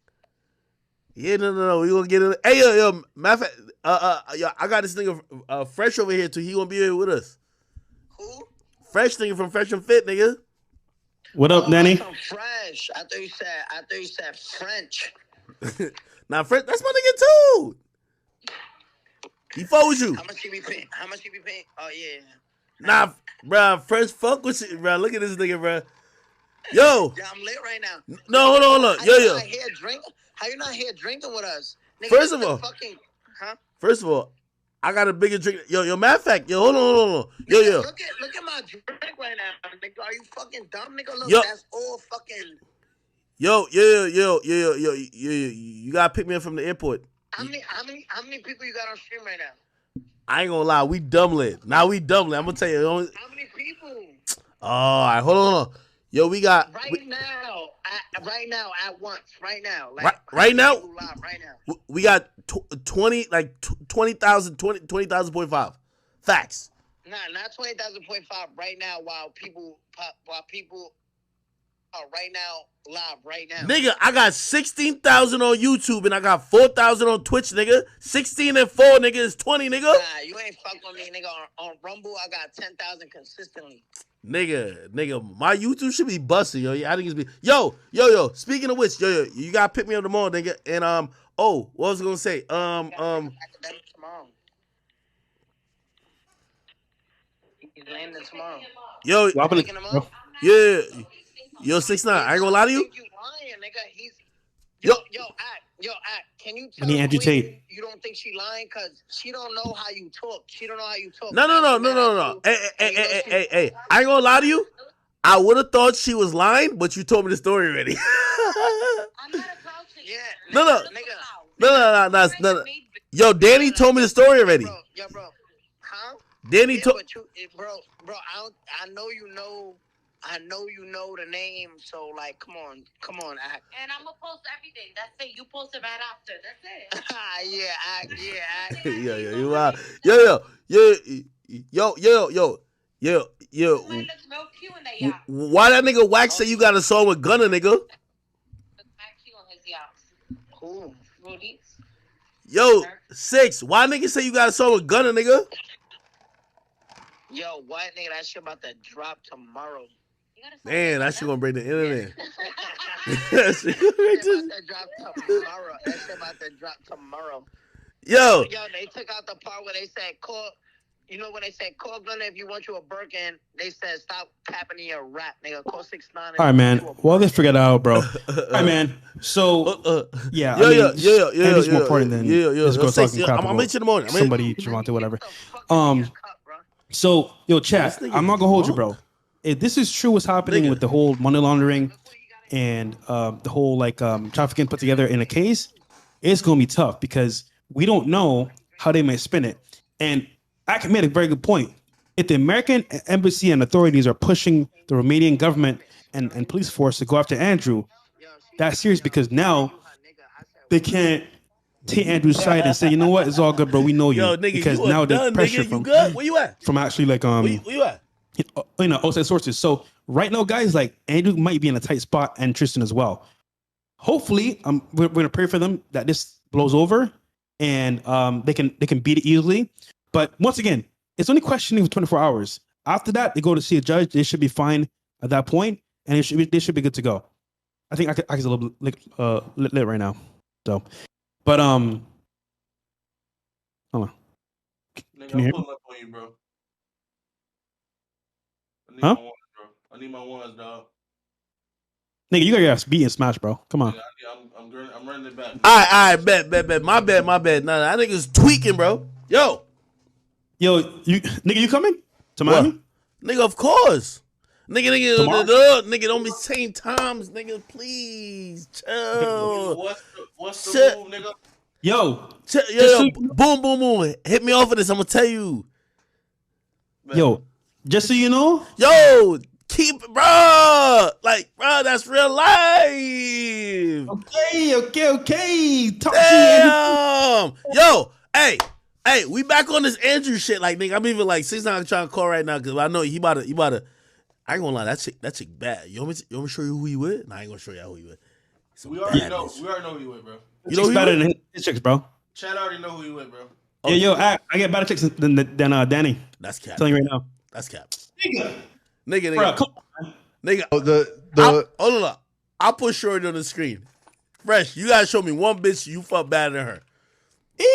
B: Yeah, no. We gonna get it. Hey, yo, matter of fact, I got this nigga Fresh over here too. He gonna be here with us.
H: Who?
B: Fresh nigga from Fresh and Fit, nigga.
E: What up, Danny?
H: Fresh. I thought you said French.
B: Nah, Fresh, that's my nigga too. He fuck with you.
H: How much he be paying? Oh yeah.
B: Nah, bro, Fresh fuck with you, bro. Look at this nigga, bro. Yo.
H: Yeah, I'm lit right now.
B: No, hold on. Yo.
H: How you not here drinking with us? Nigga,
B: First of all, First of all, I got a bigger drink. Yo, matter of fact, hold on. Yo.
H: Look at my drink right now, nigga. Are you fucking dumb, nigga? Look, that's all fucking.
B: Yo. You gotta pick me up from the airport.
H: How many people you got on stream right now?
B: I ain't gonna lie, we dumb lit. I'm gonna tell you.
H: How many people?
B: Oh, all right, hold on. Yo, we got
H: right now at once, right now, like
B: right now.
H: Live, right now.
B: We got 20,000, 20,000.5. Facts.
H: Nah, not 20,000.5 right now. While people are right now live right now.
B: Nigga, I got 16,000 on YouTube and I got 4,000 on Twitch, nigga. 16 and 4, nigga, is 20, nigga.
H: Nah, you ain't fuck with me, nigga. On Rumble, I got 10,000 consistently.
B: Nigga, my YouTube should be busting, yo. I think it's be yo. Speaking of which, yo, you gotta pick me up tomorrow, nigga. And what was I gonna say?
H: Akademiks tomorrow. He's landing tomorrow.
B: Yo,
H: Picking him up?
B: yeah, yo, 6ix9ine. I ain't gonna lie to you.
H: You lying, nigga. He's
B: Yo,
H: Act. Can you
E: I
H: tell
E: need Andrew
H: Queen
E: Tate.
H: you don't think she lying? Cause she don't know how you talk. She don't know how you talk.
B: No. Hey. I ain't gonna lie to you. I would have thought she was lying, but you told me the story already.
I: I'm not approaching.
H: Yeah.
B: No. Yo, Danny told me the story already.
H: Yo, bro. Huh?
B: Danny
H: Yeah,
B: told.
H: but you, bro. I know you know the name. So like, come on, Act.
I: And I'm gonna post everything. That's it. You post it right after. That's it.
H: Yeah, Act.
B: Yo, you are. Yo.
I: You looks real cute in that yacht.
B: Why that nigga Wax say you got a song with Gunna, nigga?
I: Looks cute on his yacht.
H: Who?
I: Rudy.
B: Yo, 6. Why nigga say you got a song with Gunna, nigga?
H: Yo, what, nigga? That shit about to drop tomorrow.
B: Man, that shit gonna break the internet.
H: That shit about to drop tomorrow.
B: Yo,
H: They took out the part where they said call. You know when they said call Gunna if you want you a Birkin, they said stop tapping in your rap, nigga. Call 6ix9ine.
E: All right, man. Well, let's figure it out, bro. All right, man. So, yeah. Andrew's more important than this girl talking crap
B: I'll meet you in the morning.
E: Somebody, Javante, whatever. So, yo, chat. I'm not gonna hold you, bro. If this is true, what's happening with the whole money laundering and the whole trafficking put together in a case, it's gonna be tough because we don't know how they might spin it. And I can make a very good point. If the American embassy and authorities are pushing the Romanian government and police force to go after Andrew, that's serious because now they can't take Andrew's side and say, you know what, it's all good, bro. We know you.
B: Yo, nigga,
E: because
B: you
E: now the
B: done,
E: pressure
B: nigga.
E: from
B: You good? Where you at?
E: From actually
B: Where you at?
E: outside sources. So right now, guys, Andrew might be in a tight spot and Tristan as well. Hopefully, we're gonna pray for them that this blows over and they can beat it easily. But once again, it's only questioning for 24 hours. After that, they go to see a judge. They should be fine at that point, and they should be good to go. I think I can a little lit right now. So, but hold on.
G: Nigga,
E: Can you hear
G: I'm
E: me?
G: pulling up on you, bro.
E: Huh?
G: I need my ones, dog.
E: Nigga, you got your ass beat in Smash, bro. Come on.
G: I'm running it back.
B: All right, bet. My bad. Nah, that nigga's tweaking, bro. Yo,
E: you coming to Miami?
B: What? Nigga, of course. Nigga, don't be saying times, nigga. Please, chill.
G: What's the move, nigga?
E: Yo,
B: boom. Hit me off of this. I'm gonna tell you.
E: Yo, just so you know,
B: Yo, keep, bro. Bro, that's real life.
E: Okay. Talk
B: Damn. Yo, hey, we back on this Andrew shit. Nigga, I'm even 6ix9ine trying to call right now because I know he about to. I ain't gonna lie, that chick bad. You want me to show you who you with? Nah, I ain't gonna show you who you with.
G: We already know who you with, bro.
B: You know who
E: better
B: you with?
E: than his chicks, bro.
G: Chad already know who you with, bro.
E: I get better chicks than Danny.
B: That's cap.
E: I'm telling you right now.
B: That's cap.
E: Nigga. Bro, come on.
B: Nigga. Hold on. I'll put Shorty on the screen. Fresh, you gotta show me one bitch you fuck better than her.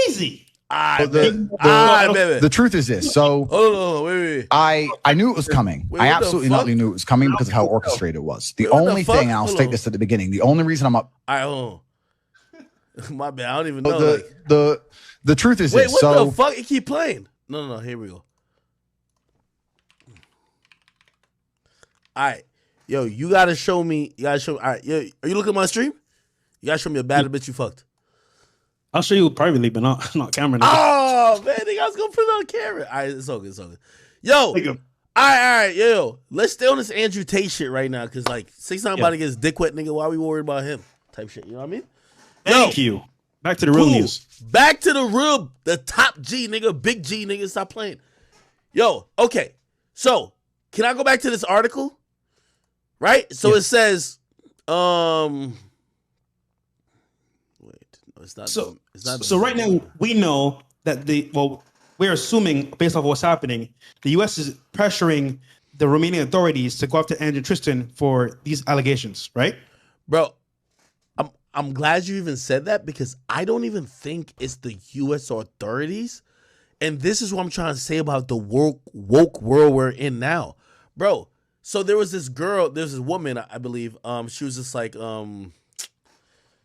E: Easy.
C: The truth is this. So
B: hold on, wait.
C: I knew it was coming. I absolutely knew it was coming because of how orchestrated it was. The only thing, and I'll state this at the beginning, the only reason I'm up.
B: All right, hold on. My bad. I don't even know.
C: The truth is
B: wait,
C: this.
B: What
C: so
B: the fuck? It keep playing. No. Here we go. All right. Yo, you gotta show me. All right. Yo, are you looking at my stream? You gotta show me a bad bitch you fucked.
E: I'll show you privately, but not camera.
B: Oh man, I was gonna put it on camera. All right, it's all good. Yo, all All right, yo. Let's stay on this Andrew Tate shit right now, because like 6ix9ine about to get his dick wet, nigga. Why we worried about him? Type shit. You know what I mean?
E: Thank you. Back to the real news.
B: Back to the real, the top G, nigga. Big G, nigga. Stop playing. Yo, okay. So, can I go back to this article? Right? So it says, wait, no, it's not.
E: So,
B: it's not.
E: So right now we know that we're assuming based off what's happening, the U.S. is pressuring the Romanian authorities to go after Andrew Tristan for these allegations, right?
B: Bro, I'm glad you even said that, because I don't even think it's the U.S. authorities. And this is what I'm trying to say about the woke world we're in now. Bro, so there was this girl, there's this woman, I believe. She was just like,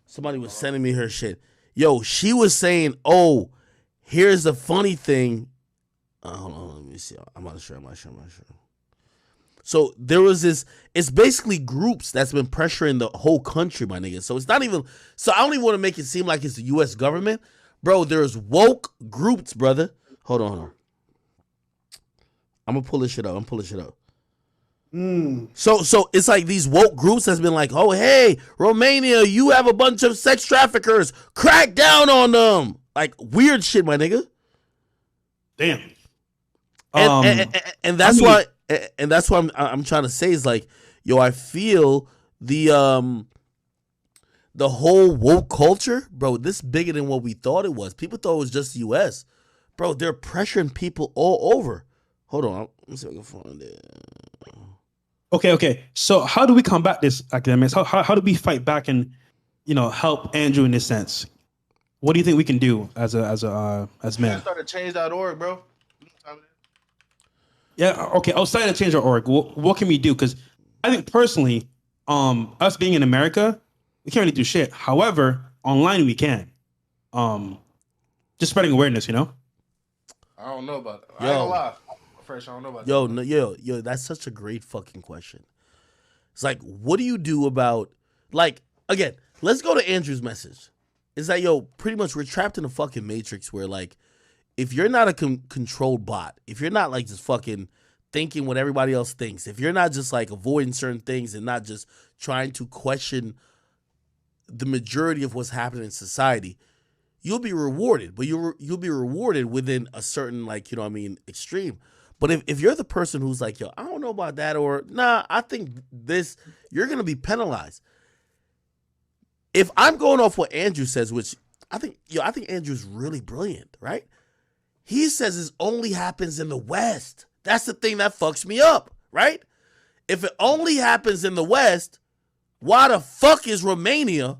B: somebody was sending me her shit. Yo, she was saying, oh, here's the funny thing. Hold on, let me see. I'm not sure. So there was this, it's basically groups that's been pressuring the whole country, my nigga. So it's not even, so I don't even want to make it seem like it's the U.S. government. Bro, there's woke groups, brother. Hold on. I'm going to pull this shit up. So it's like these woke groups that's been like, oh, hey, Romania, you have a bunch of sex traffickers. Crack down on them. Like weird shit, my nigga.
E: Damn.
B: And that's why I'm trying to say is like, yo, I feel the whole woke culture, bro, this is bigger than what we thought it was. People thought it was just the U.S. Bro, they're pressuring people all over. Hold on. Let me see if I can find it.
E: Okay. So how do we combat this, academics? How do we fight back and, help Andrew in this sense? What do you think we can do as men?
G: Start a change.org, bro.
E: Yeah, okay. Outside of change.org, what can we do? Because I think personally, us being in America, we can't really do shit. However, online we can. Just spreading awareness,
G: I don't know about that. I ain't gonna lie. Fresh, I don't know about that.
B: Yo, that's such a great fucking question. It's like, what do you do about, like, again, let's go to Andrew's message. It's like, yo, pretty much we're trapped in a fucking matrix where, like, if you're not a controlled bot, if you're not, like, just fucking thinking what everybody else thinks, if you're not just, like, avoiding certain things and not just trying to question the majority of what's happening in society, you'll be rewarded. But you'll be rewarded within a certain, like, extreme. But if you're the person who's like, yo, I don't know about that, or nah, I think this, you're going to be penalized. If I'm going off what Andrew says, which I think Andrew's really brilliant, right? He says this only happens in the West. That's the thing that fucks me up, right? If it only happens in the West, why the fuck is Romania,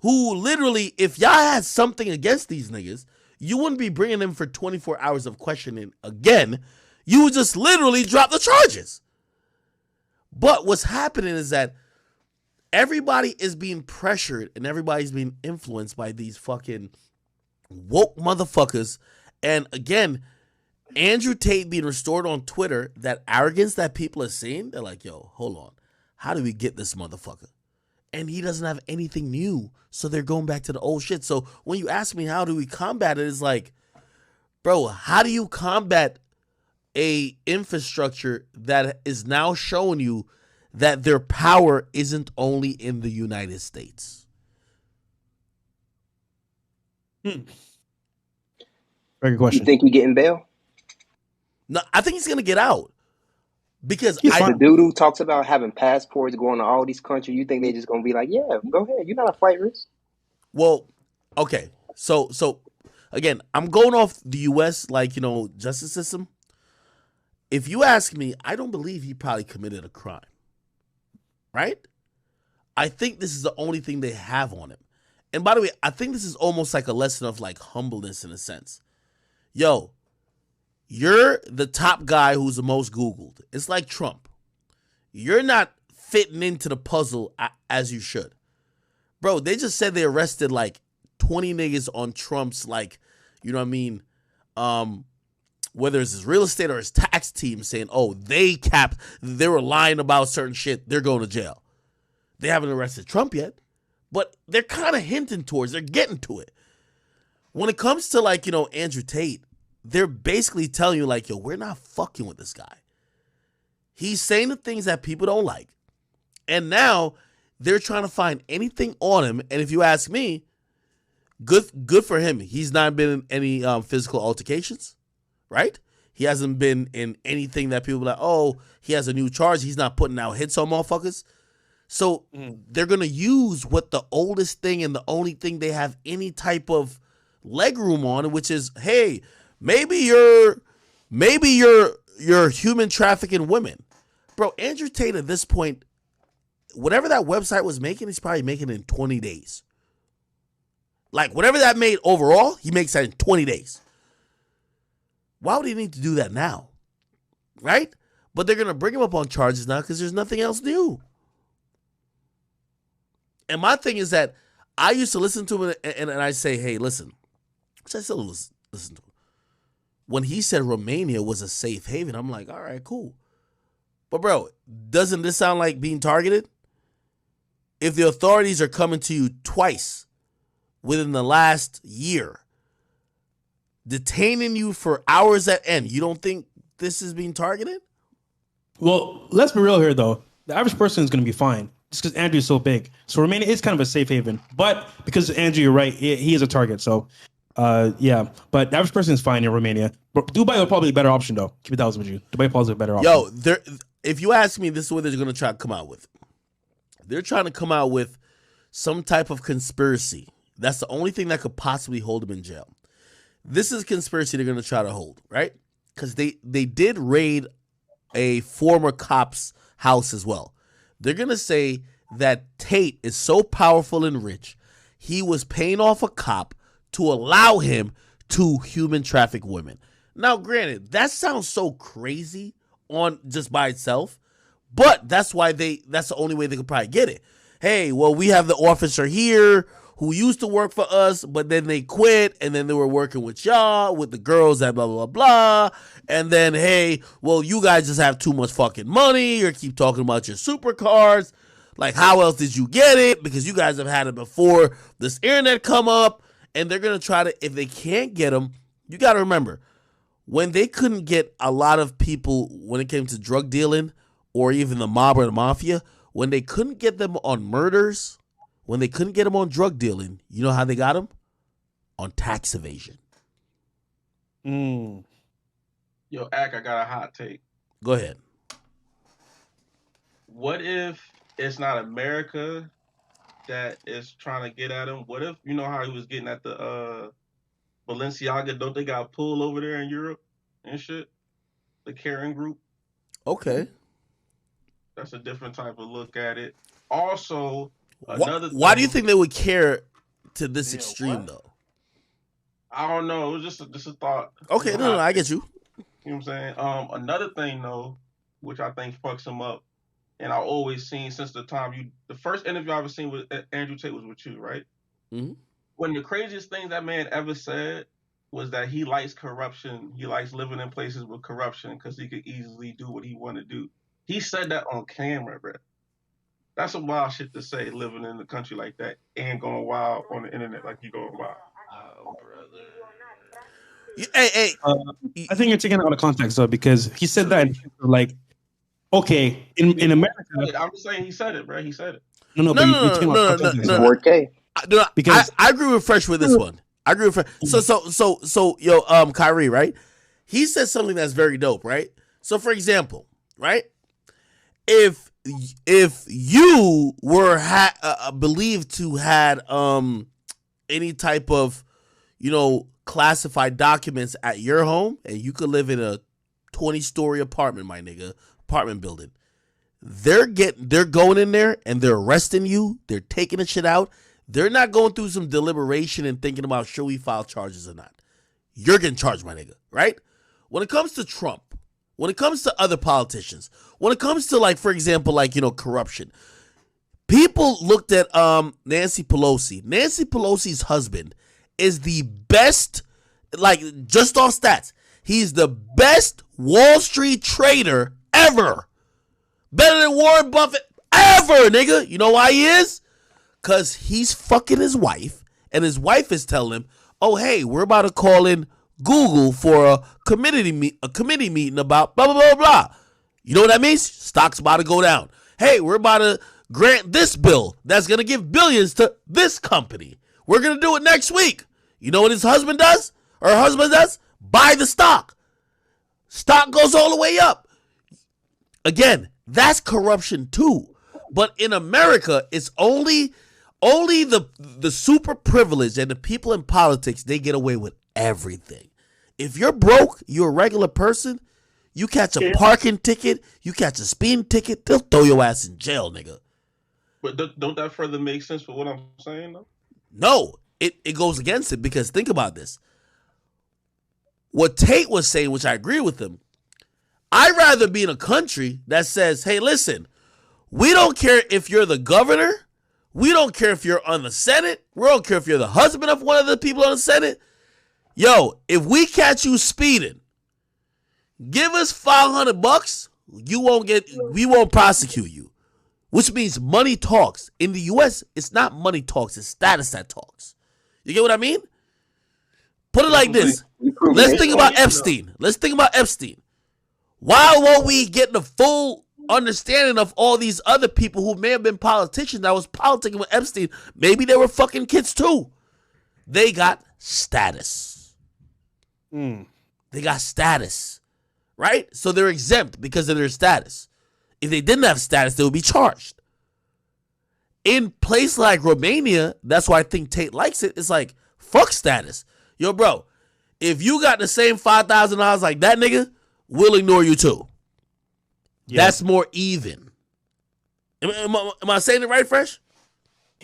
B: who literally, if y'all had something against these niggas, you wouldn't be bringing them for 24 hours of questioning again. You would just literally drop the charges. But what's happening is that everybody is being pressured and everybody's being influenced by these fucking woke motherfuckers. And again, Andrew Tate being restored on Twitter, that arrogance that people are seeing, they're like, yo, hold on. How do we get this motherfucker? And he doesn't have anything new. So they're going back to the old shit. So when you ask me how do we combat it, it's like, bro, how do you combat a infrastructure that is now showing you that their power isn't only in the United States?
E: Very good question.
J: You think he getting bail?
B: No, I think he's gonna get out because
J: the dude who talks about having passports going to all these countries. You think they're just gonna be like, yeah, go ahead, you're not a flight risk?
B: Well, okay, so again, I'm going off the U.S. justice system. If you ask me, I don't believe he probably committed a crime. Right? I think this is the only thing they have on him. And by the way, I think this is almost like a lesson of like humbleness in a sense. Yo, you're the top guy who's the most Googled. It's like Trump. You're not fitting into the puzzle as you should. Bro, they just said they arrested like 20 niggas on Trump's whether it's his real estate or his tax team saying, oh, they were lying about certain shit, they're going to jail. They haven't arrested Trump yet, but they're kind of hinting towards, they're getting to it. When it comes to Andrew Tate, they're basically telling you yo, we're not fucking with this guy. He's saying the things that people don't like. And now they're trying to find anything on him. And if you ask me, good for him. He's not been in any physical altercations, right? He hasn't been in anything that people are like, oh, he has a new charge. He's not putting out hits on motherfuckers. So they're going to use what the oldest thing and the only thing they have any type of leg room on, which is, hey, maybe you're human trafficking women. Bro, Andrew Tate at this point, whatever that website was making, he's probably making it in 20 days. Like, whatever that made overall, he makes that in 20 days. Why would he need to do that now? Right? But they're going to bring him up on charges now because there's nothing else new. And my thing is that I used to listen to him and I say, hey, listen, which I still listen to him. When he said Romania was a safe haven, I'm like, all right, cool. But, bro, doesn't this sound like being targeted? If the authorities are coming to you twice within the last year, detaining you for hours at end, you don't think this is being targeted?
E: Well, let's be real here, though. The average person is going to be fine just because Andrew is so big. So Romania is kind of a safe haven. But because Andrew, you're right, he is a target. So, yeah. But the average person is fine in Romania. But Dubai would probably be a better option, though. Keep it thousand with you. Dubai probably a better option.
B: Yo, if you ask me, this is what they're going to try to come out with. They're trying to come out with some type of conspiracy. That's the only thing that could possibly hold him in jail. This is a conspiracy they're going to try to hold, right? Because they did raid a former cop's house as well. They're going to say that Tate is so powerful and rich, he was paying off a cop to allow him to human traffic women. Now, granted, that sounds so crazy on just by itself, but that's the only way they could probably get it. Hey, well, we have the officer here who used to work for us, but then they quit, and then they were working with y'all, with the girls that blah, blah, blah, and then, hey, well, you guys just have too much fucking money, or keep talking about your supercars. Like, how else did you get it? Because you guys have had it before this internet come up, and they're going to try to, if they can't get them, you got to remember, when they couldn't get a lot of people when it came to drug dealing, or even the mob or the mafia, when they couldn't get them on murders, when they couldn't get them on drug dealing, you know how they got them? On tax evasion.
G: Yo, Ak, I got a hot take.
B: Go ahead.
G: What if it's not America that is trying to get at him? What if, you know how he was getting at the Balenciaga? Don't they got pulled over there in Europe and shit? The Karen group?
B: Okay.
G: That's a different type of look at it. Also,
B: why do you think they would care to this extreme, though?
G: I don't know. It was just a thought.
B: Okay, no, I get you.
G: You know what I'm saying? Another thing, though, which I think fucks him up, and I always seen since the time the first interview I ever seen with Andrew Tate was with you, right?
B: Mm-hmm.
G: When the craziest thing that man ever said was that he likes corruption. He likes living in places with corruption because he could easily do what he want to do. He said that on camera, bro. That's some wild shit to say, living in a country like that and going wild on the internet like you going wild.
B: Oh, brother. Hey.
E: I think you're taking it out of context, though, because he said that like, okay, in America.
G: I'm just saying he said it, bro. He said it.
B: No.
J: 4K.
B: Because I agree with Fresh with this one. I agree with Fresh. So, yo, Kyrie, right? He said something that's very dope, right? So, for example, right? If you were believed to had any type of, classified documents at your home, and you could live in a 20-story apartment, my nigga, apartment building, they're going in there and they're arresting you. They're taking the shit out. They're not going through some deliberation and thinking about should we file charges or not. You're getting charged, my nigga, right? When it comes to Trump, when it comes to other politicians, when it comes to, like, for example, like, corruption, people looked at Nancy Pelosi. Nancy Pelosi's husband is the best, like, just off stats, he's the best Wall Street trader ever. Better than Warren Buffett ever, nigga. You know why he is? Because he's fucking his wife, and his wife is telling him, oh, hey, we're about to call in Google for a committee meeting about blah, blah, blah, blah. You know what that means? Stock's about to go down. Hey, we're about to grant this bill that's going to give billions to this company. We're going to do it next week. You know what his husband does? Or her husband does? Buy the stock. Stock goes all the way up. Again, that's corruption too. But in America, it's only the super privileged and the people in politics, they get away with everything. If you're broke, you're a regular person, you catch a parking ticket, you catch a speeding ticket, they'll throw your ass in jail, nigga.
G: But don't that further make sense for what I'm saying, though?
B: No, it goes against it, because think about this. What Tate was saying, which I agree with him, I'd rather be in a country that says, hey, listen, we don't care if you're the governor, we don't care if you're on the Senate, we don't care if you're the husband of one of the people on the Senate. Yo, if we catch you speeding, give us $500, we won't prosecute you. Which means money talks. In the US, it's not money talks, it's status that talks. You get what I mean? Put it like this. Let's think about Epstein. Why won't we get the full understanding of all these other people who may have been politicians that was politicking with Epstein? Maybe they were fucking kids too. They got status. They got status, right? So they're exempt because of their status. If they didn't have status, they would be charged. In place like Romania, that's why I think Tate likes it. It's like, fuck status. Yo, bro, if you got the same $5,000 like that nigga, we'll ignore you too. Yeah. That's more even. Am I saying it right, Fresh?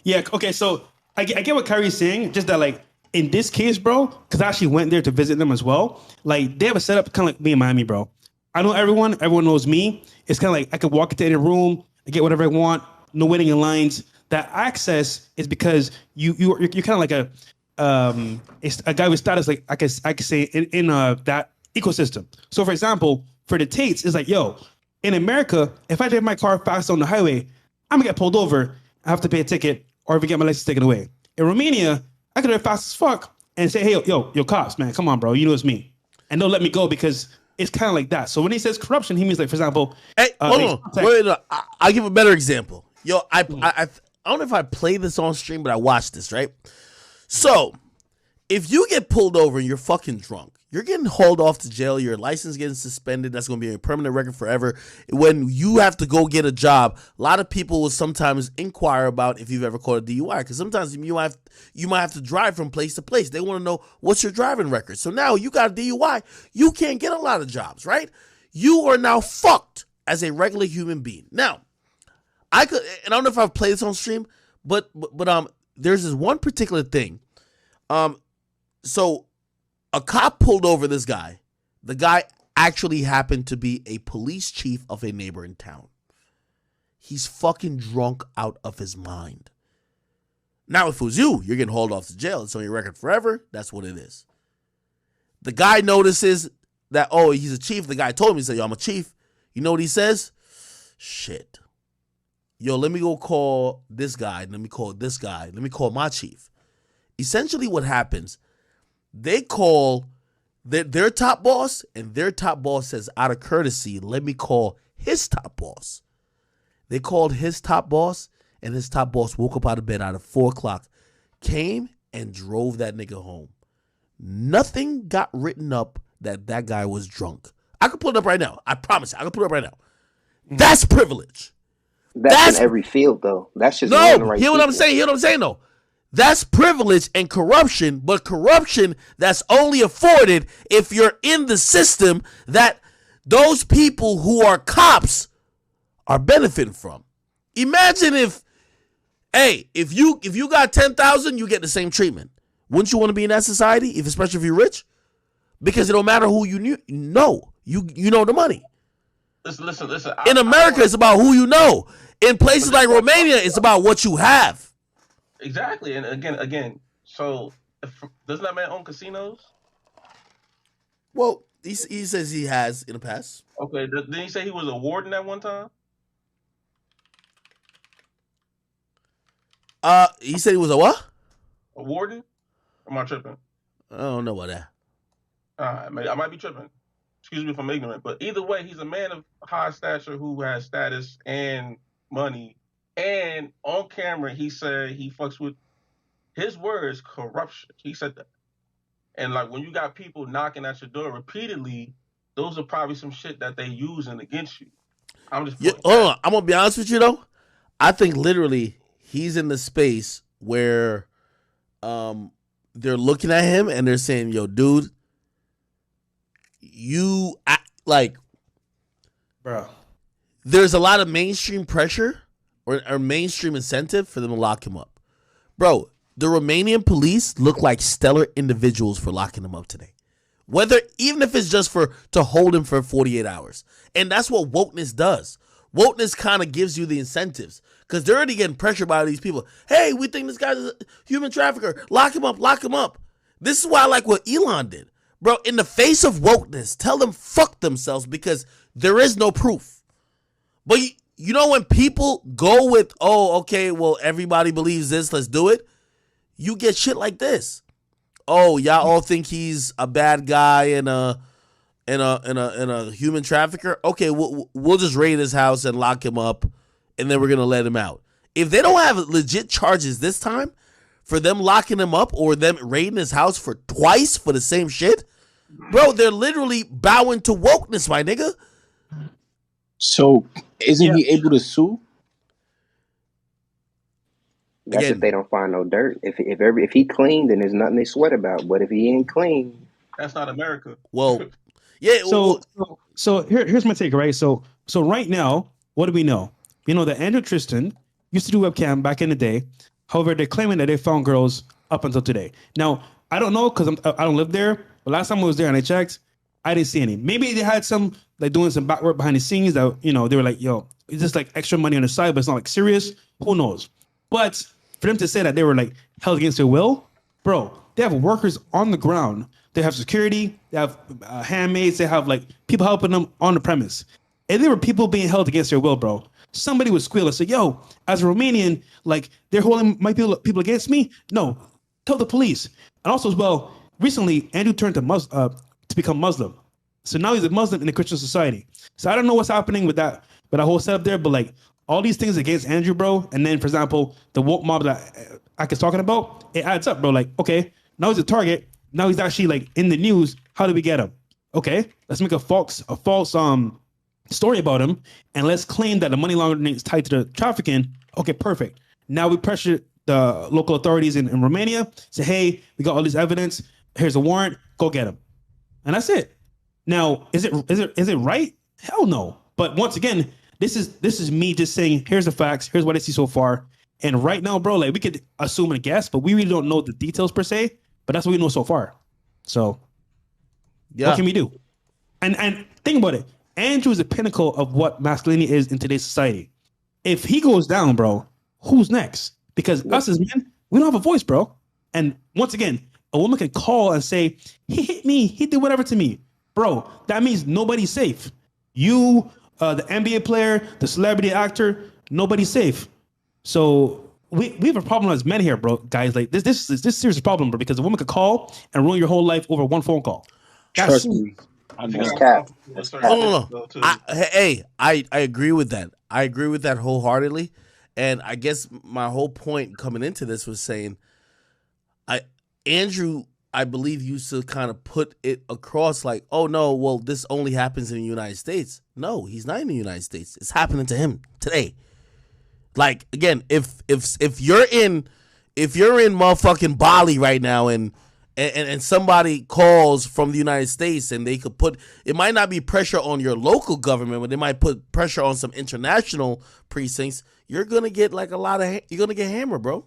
E: Yeah, okay, so I get what Kyrie's saying, just that, like, in this case, bro, because I actually went there to visit them as well. Like, they have a setup kind of like me in Miami, bro. I know everyone knows me. It's kind of like I could walk into any room, I get whatever I want, no waiting in lines. That access is because you're kind of like a guy with status, like I could say in that ecosystem. So, for example, for the Tates, it's like, yo, in America, if I drive my car fast on the highway, I'm gonna get pulled over. I have to pay a ticket, or if I get my license taken away. In Romania, I could drive fast as fuck and say, hey, yo, cops, man, come on, bro, you know it's me, and they'll let me go because it's kind of like that. So when he says corruption, he means, like, for example,
B: hey, hold on, wait, no, I'll give a better example. Yo, I don't know if I played this on stream, but I watched this, right? So if you get pulled over and you're fucking drunk, you're getting hauled off to jail, your license getting suspended, that's going to be a permanent record forever. When you have to go get a job, a lot of people will sometimes inquire about if you've ever caught a DUI, because sometimes you might have to drive from place to place. They want to know what's your driving record. So now you got a DUI, you can't get a lot of jobs, right? You are now fucked as a regular human being. Now, I don't know if I've played this on stream, but there's this one particular thing. So a cop pulled over this guy. The guy actually happened to be a police chief of a neighboring town. He's fucking drunk out of his mind. Now, if it was you're getting hauled off to jail. It's on your record forever. That's what it is. The guy notices that, oh, he's a chief. The guy told him, he said, yo, I'm a chief. You know what he says? Shit. Yo, let me go call this guy. Let me call this guy. Let me call my chief. Essentially what happens, they call their top boss, and their top boss says, out of courtesy, let me call his top boss. They called his top boss, and his top boss woke up out of bed out of 4 o'clock, came and drove that nigga home. Nothing got written up that guy was drunk. I can pull it up right now. I promise you, I can pull it up right now. That's privilege.
J: That's in every field, though. That's just
B: no.
J: Right,
B: hear what I'm saying. Hear what I'm saying, though. That's privilege and corruption, but corruption that's only afforded if you're in the system that those people who are cops are benefiting from. Imagine if you got 10,000, you get the same treatment. Wouldn't you want to be in that society, especially if you're rich? Because it don't matter who you know. You know the money.
G: Listen.
B: In America, it's about who you know. In places like Romania, it's about what you have.
G: Exactly, and again. So, doesn't that man own casinos?
B: Well, he says he has in the past.
G: Okay, didn't he say he was a warden at one time?
B: He said he was a what?
G: A warden? Am I tripping?
B: I don't know about that.
G: I might be tripping. Excuse me if I'm ignorant, but either way, he's a man of high stature who has status and money. And on camera, he said he fucks with his words corruption. He said that. And like when you got people knocking at your door repeatedly, those are probably some shit that they using against you. I'm just
B: Yeah,
G: pointing
B: hold
G: that.
B: on. I'm gonna be honest with you though. I think literally he's in the space where they're looking at him and they're saying, "Yo, dude, you like."
E: Bro.
B: There's a lot of mainstream pressure or mainstream incentive for them to lock him up. Bro, the Romanian police look like stellar individuals for locking him up today. Even if it's just to hold him for 48 hours. And that's what wokeness does. Wokeness kind of gives you the incentives because they're already getting pressured by these people. Hey, we think this guy's a human trafficker. Lock him up, lock him up. This is why I like what Elon did. Bro, in the face of wokeness, tell them fuck themselves because there is no proof. But you know when people go with, oh, okay, well, everybody believes this, let's do it. You get shit like this. Oh, y'all all think he's a bad guy and a human trafficker. Okay, we'll just raid his house and lock him up, and then we're gonna let him out. If they don't have legit charges this time for them locking him up or them raiding his house for twice for the same shit, bro, they're literally bowing to wokeness, my nigga.
K: So isn't he able to sue?
J: That's
B: Again,
J: if they don't find no dirt. If he clean, then there's nothing they sweat about. But if he ain't clean,
G: That's not America.
B: well, yeah.
E: So here's my take, right? So right now, what do we know? We know that Andrew Tristan used to do webcam back in the day. However, they're claiming that they found girls up until today. Now, I don't know because I don't live there. But last time I was there and I checked, I didn't see any. Maybe they had some like doing some back work behind the scenes that they were like, yo, it's just like extra money on the side, but it's not like serious. Who knows? But for them to say that they were like held against their will, bro, they have workers on the ground. They have security. They have handmaids. They have like people helping them on the premise. And there were people being held against their will, bro. Somebody would squeal and say, yo, as a Romanian, like they're holding my people against me. No, tell the police. And also as well, recently, Andrew turned to become Muslim. So now he's a Muslim in a Christian society. So I don't know what's happening with that whole setup there, but like all these things against Andrew, bro. And then, for example, the woke mob that Ak is talking about, it adds up, bro. Like, okay, now he's a target. Now he's actually like in the news. How do we get him? Okay, let's make a false story about him, and let's claim that the money laundering is tied to the trafficking. Okay, perfect. Now we pressure the local authorities in Romania. Say, hey, we got all this evidence. Here's a warrant. Go get him. And that's it. Now, is it right? Hell no. But once again, this is me just saying, here's the facts. Here's what I see so far. And right now, bro, like we could assume and guess, but we really don't know the details per se. But that's what we know so far. So, what can we do? And think about it. Andrew is the pinnacle of what masculinity is in today's society. If he goes down, bro, who's next? Because us as men, we don't have a voice, bro. And once again, a woman can call and say, he hit me, he did whatever to me. Bro, that means nobody's safe. You, the NBA player, the celebrity actor, nobody's safe. So we have a problem as men here, bro, guys. Like this is a serious problem, bro, because a woman could call and ruin your whole life over one phone call.
K: Trust me.
J: that's cap.
B: No. I agree with that. I agree with that wholeheartedly. And I guess my whole point coming into this was saying, Andrew, I believe, used to kind of put it across like, oh no, well, this only happens in the United States. No, he's not in the United States. It's happening to him today. Like again, if you're in motherfucking Bali right now and somebody calls from the United States and they could put, it might not be pressure on your local government, but they might put pressure on some international precincts. You're gonna get like you're gonna get hammered, bro.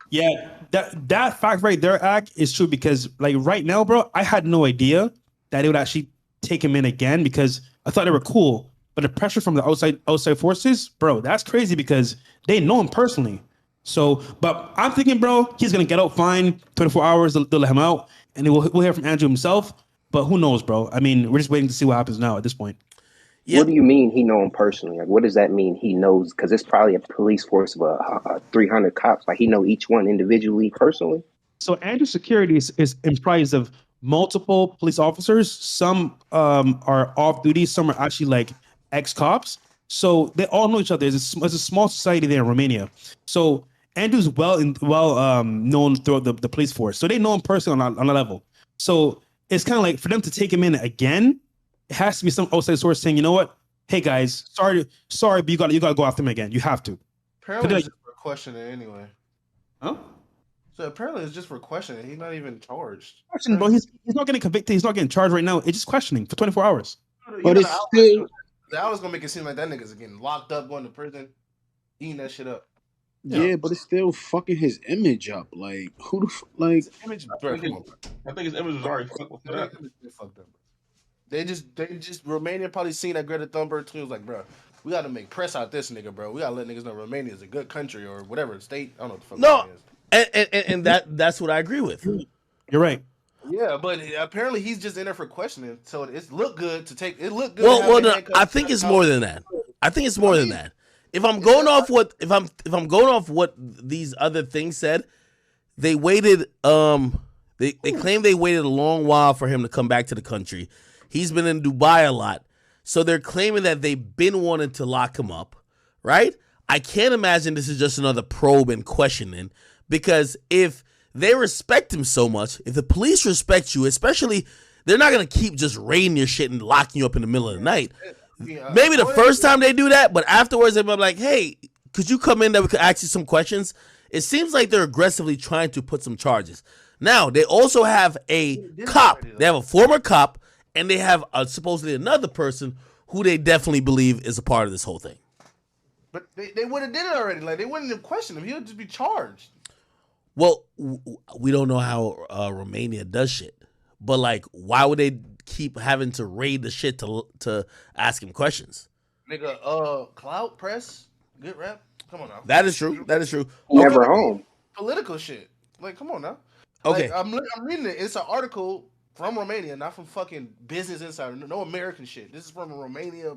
E: Yeah, that fact right there, Ak, is true because like right now, bro, I had no idea that it would actually take him in again because I thought they were cool. But the pressure from the outside forces, bro, that's crazy because they know him personally. So, but I'm thinking, bro, he's gonna get out fine. 24 hours, they'll let him out, and then we'll hear from Andrew himself. But who knows, bro? I mean, we're just waiting to see what happens now at this point.
B: Yeah.
J: What do you mean he know him personally? Like, what does that mean? He knows because it's probably a police force of 300 cops. Like, he know each one individually, personally.
E: So Andrew's security is comprised of multiple police officers. Some are off duty. Some are actually like ex-cops. So they all know each other. It's a small society there in Romania. So Andrew's well known throughout the police force. So they know him personally on a level. So it's kind of like for them to take him in again, it has to be some outside source saying, you know what? Hey guys, sorry, but you got to go after him again. You have to.
B: Apparently, it's just for questioning anyway.
E: Huh?
B: So apparently, it's just for questioning. He's not even charged.
E: Question, bro. He's not getting convicted. He's not getting charged right now. It's just questioning for 24 hours.
K: But it's still.
B: The hours gonna make it seem like that nigga's getting locked up, going to prison, eating that shit up.
K: Yeah, but it's still fucking his image up. Like, who the like?
B: His image,
G: I think his image was already fucked with that.
B: Fucked up, bro. They just Romania probably seen that Greta Thunberg too. Was like, bro, we got to make press out this nigga, bro. We got to let niggas know Romania is a good country or whatever state. I don't know what the fuck.
L: No,
B: it is.
L: and that's what I agree with.
E: You're right.
B: Yeah, but apparently he's just in there for questioning. So it looked good to take. It looked good.
L: Well, no, I think it's more than that. I think it's more than that. If I'm going off what if I'm going off what these other things said, they waited. They claim they waited a long while for him to come back to the country. He's been in Dubai a lot, so they're claiming that they've been wanting to lock him up, right? I can't imagine this is just another probe and questioning, because if they respect him so much, if the police respect you, especially, they're not going to keep just raiding your shit and locking you up in the middle of the night. Maybe the first time they do that, but afterwards they'll be like, hey, could you come in that we could ask you some questions? It seems like they're aggressively trying to put some charges. Now, they also have a cop. They have a former cop, and they have supposedly another person who they definitely believe is a part of this whole thing.
B: But they would have did it already. Like, they wouldn't have questioned him. He would just be charged.
L: Well, we don't know how Romania does shit. But, like, why would they keep having to raid the shit to ask him questions?
B: Nigga, clout press, good rap. Come on now.
L: That is true. That is true.
J: Never home.
B: Political shit. Like, come on now.
L: Okay.
B: Like, I'm reading it. It's an article from Romania, not from fucking Business Insider. No American shit. This is from a Romania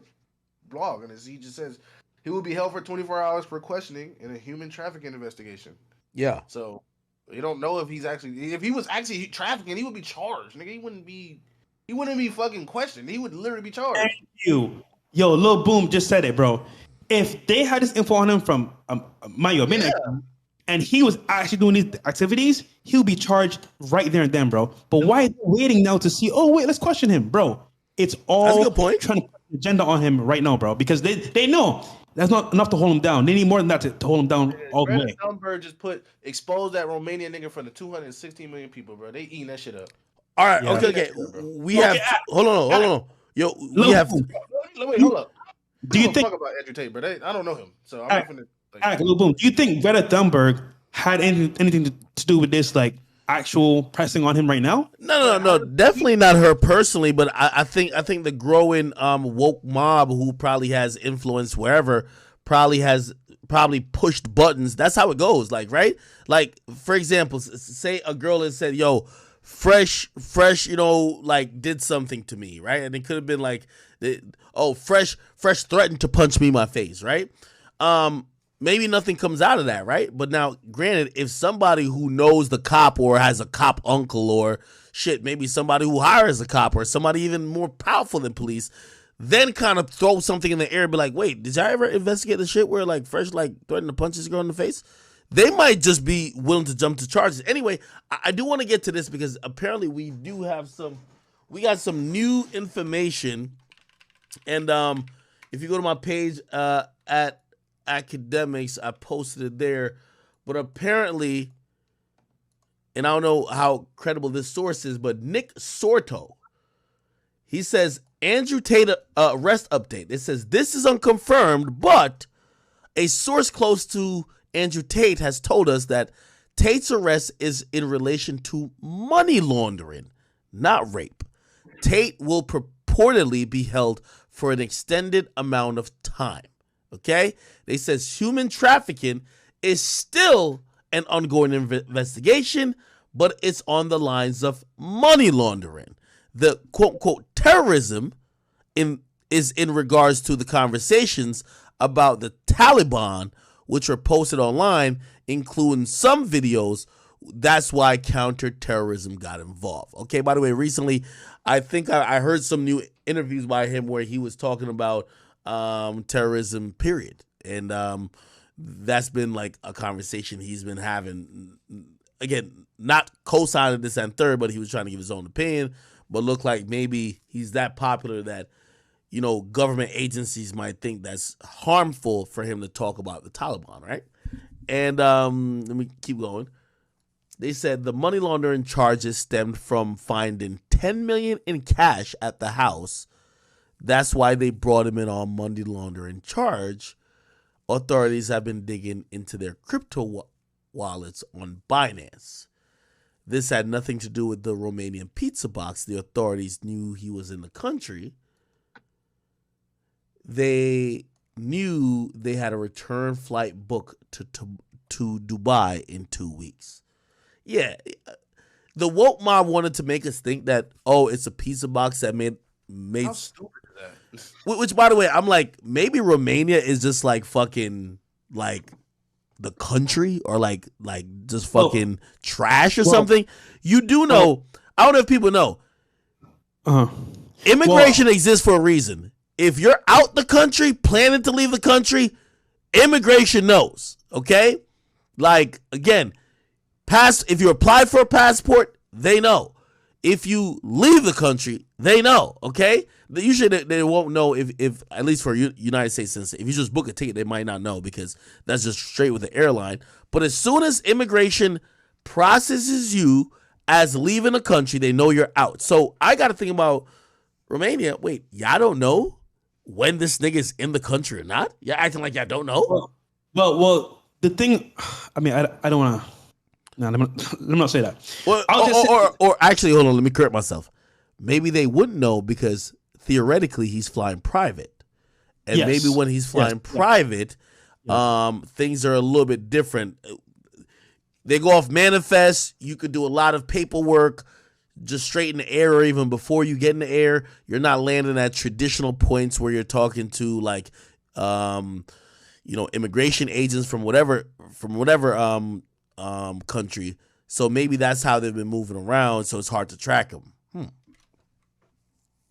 B: blog, and he just says he will be held for 24 hours for questioning in a human trafficking investigation.
L: Yeah.
B: So you don't know if he was actually trafficking, he would be charged. Nigga, he wouldn't be fucking questioned. He would literally be charged.
E: Thank you. Yo, Lil Boom just said it, bro. If they had this info on him from Mayo Minute, and he was actually doing these activities, he'll be charged right there and then, bro. But why are they waiting now to see, oh, wait, let's question him, bro? It's all
L: That's a good point.
E: Trying to put an agenda on him right now, bro, because they know that's not enough to hold him down. They need more than that to hold him down all the way.
B: Thunberg just expose that Romanian nigga in front of 216 million people, bro. They eating that shit up.
L: All right, okay. Hold on. Yo, we have.
B: Wait, hold up.
E: Do you think
B: talk about Andrew Tate, but I don't know him, so I'm not gonna.
E: Lil Boom, do you think Greta Thunberg had anything to do with this, like actual pressing on him right now?
L: No. Definitely not her personally, but I think the growing woke mob who probably has influence wherever probably pushed buttons. That's how it goes, like, right? Like, for example, say a girl has said, yo, fresh, you know, like, did something to me, right? And it could have been like, fresh threatened to punch me in my face, right? Maybe nothing comes out of that, right? But now, granted, if somebody who knows the cop or has a cop uncle or shit, maybe somebody who hires a cop or somebody even more powerful than police, then kind of throw something in the air and be like, wait, did y'all ever investigate the shit where, like, Fresh, like, threatened to punch this girl in the face? They might just be willing to jump to charges. Anyway, I do want to get to this because apparently we got some new information. And if you go to my page at Akademiks, I posted it there. But apparently, and I don't know how credible this source is, but Nick Sorto, he says, Andrew Tate arrest update. It says, this is unconfirmed, but a source close to Andrew Tate has told us that Tate's arrest is in relation to money laundering, not rape. Tate will purportedly be held for an extended amount of time. Okay? They says human trafficking is still an ongoing investigation, but it's on the lines of money laundering. The quote-unquote terrorism is in regards to the conversations about the Taliban, which were posted online, including some videos That's why counterterrorism got involved. Okay, by the way, recently, I think I heard some new interviews by him where he was talking about terrorism, period. And that's been like a conversation he's been having. Again, not co-signing this and third, but he was trying to give his own opinion. But looked like maybe he's that popular that, you know, government agencies might think that's harmful for him to talk about the Taliban, right? And let me keep going. They said the money laundering charges stemmed from finding $10 million in cash at the house. That's why they brought him in on money laundering charge. Authorities have been digging into their crypto wallets on Binance. This had nothing to do with the Romanian pizza box. The authorities knew he was in the country. They knew they had a return flight booked to Dubai in 2 weeks. Yeah, the woke mob wanted to make us think that, oh, it's a pizza box that made.
B: How stupid is that?
L: Which, by the way, I'm like, maybe Romania is just like fucking like the country or like just fucking trash or something. You do know, I don't know if people know. Immigration exists for a reason. If you're out the country, planning to leave the country, immigration knows. Okay, like again. If you apply for a passport, they know. If you leave the country, they know, okay? Usually they won't know if at least for United States citizen, if you just book a ticket, they might not know because that's just straight with the airline. But as soon as immigration processes you as leaving the country, they know you're out. So I got to think about Romania. Wait, y'all don't know when this nigga's in the country or not? Y'all acting like y'all don't know?
E: Well, the thing, I mean, I don't want to. No, let me not say that.
L: Well, or actually, hold on. Let me correct myself. Maybe they wouldn't know because theoretically he's flying private, and maybe when he's flying private, things are a little bit different. They go off manifest. You could do a lot of paperwork just straight in the air, or even before you get in the air. You're not landing at traditional points where you're talking to like, immigration agents from whatever country. So maybe that's how they've been moving around, so it's hard to track them.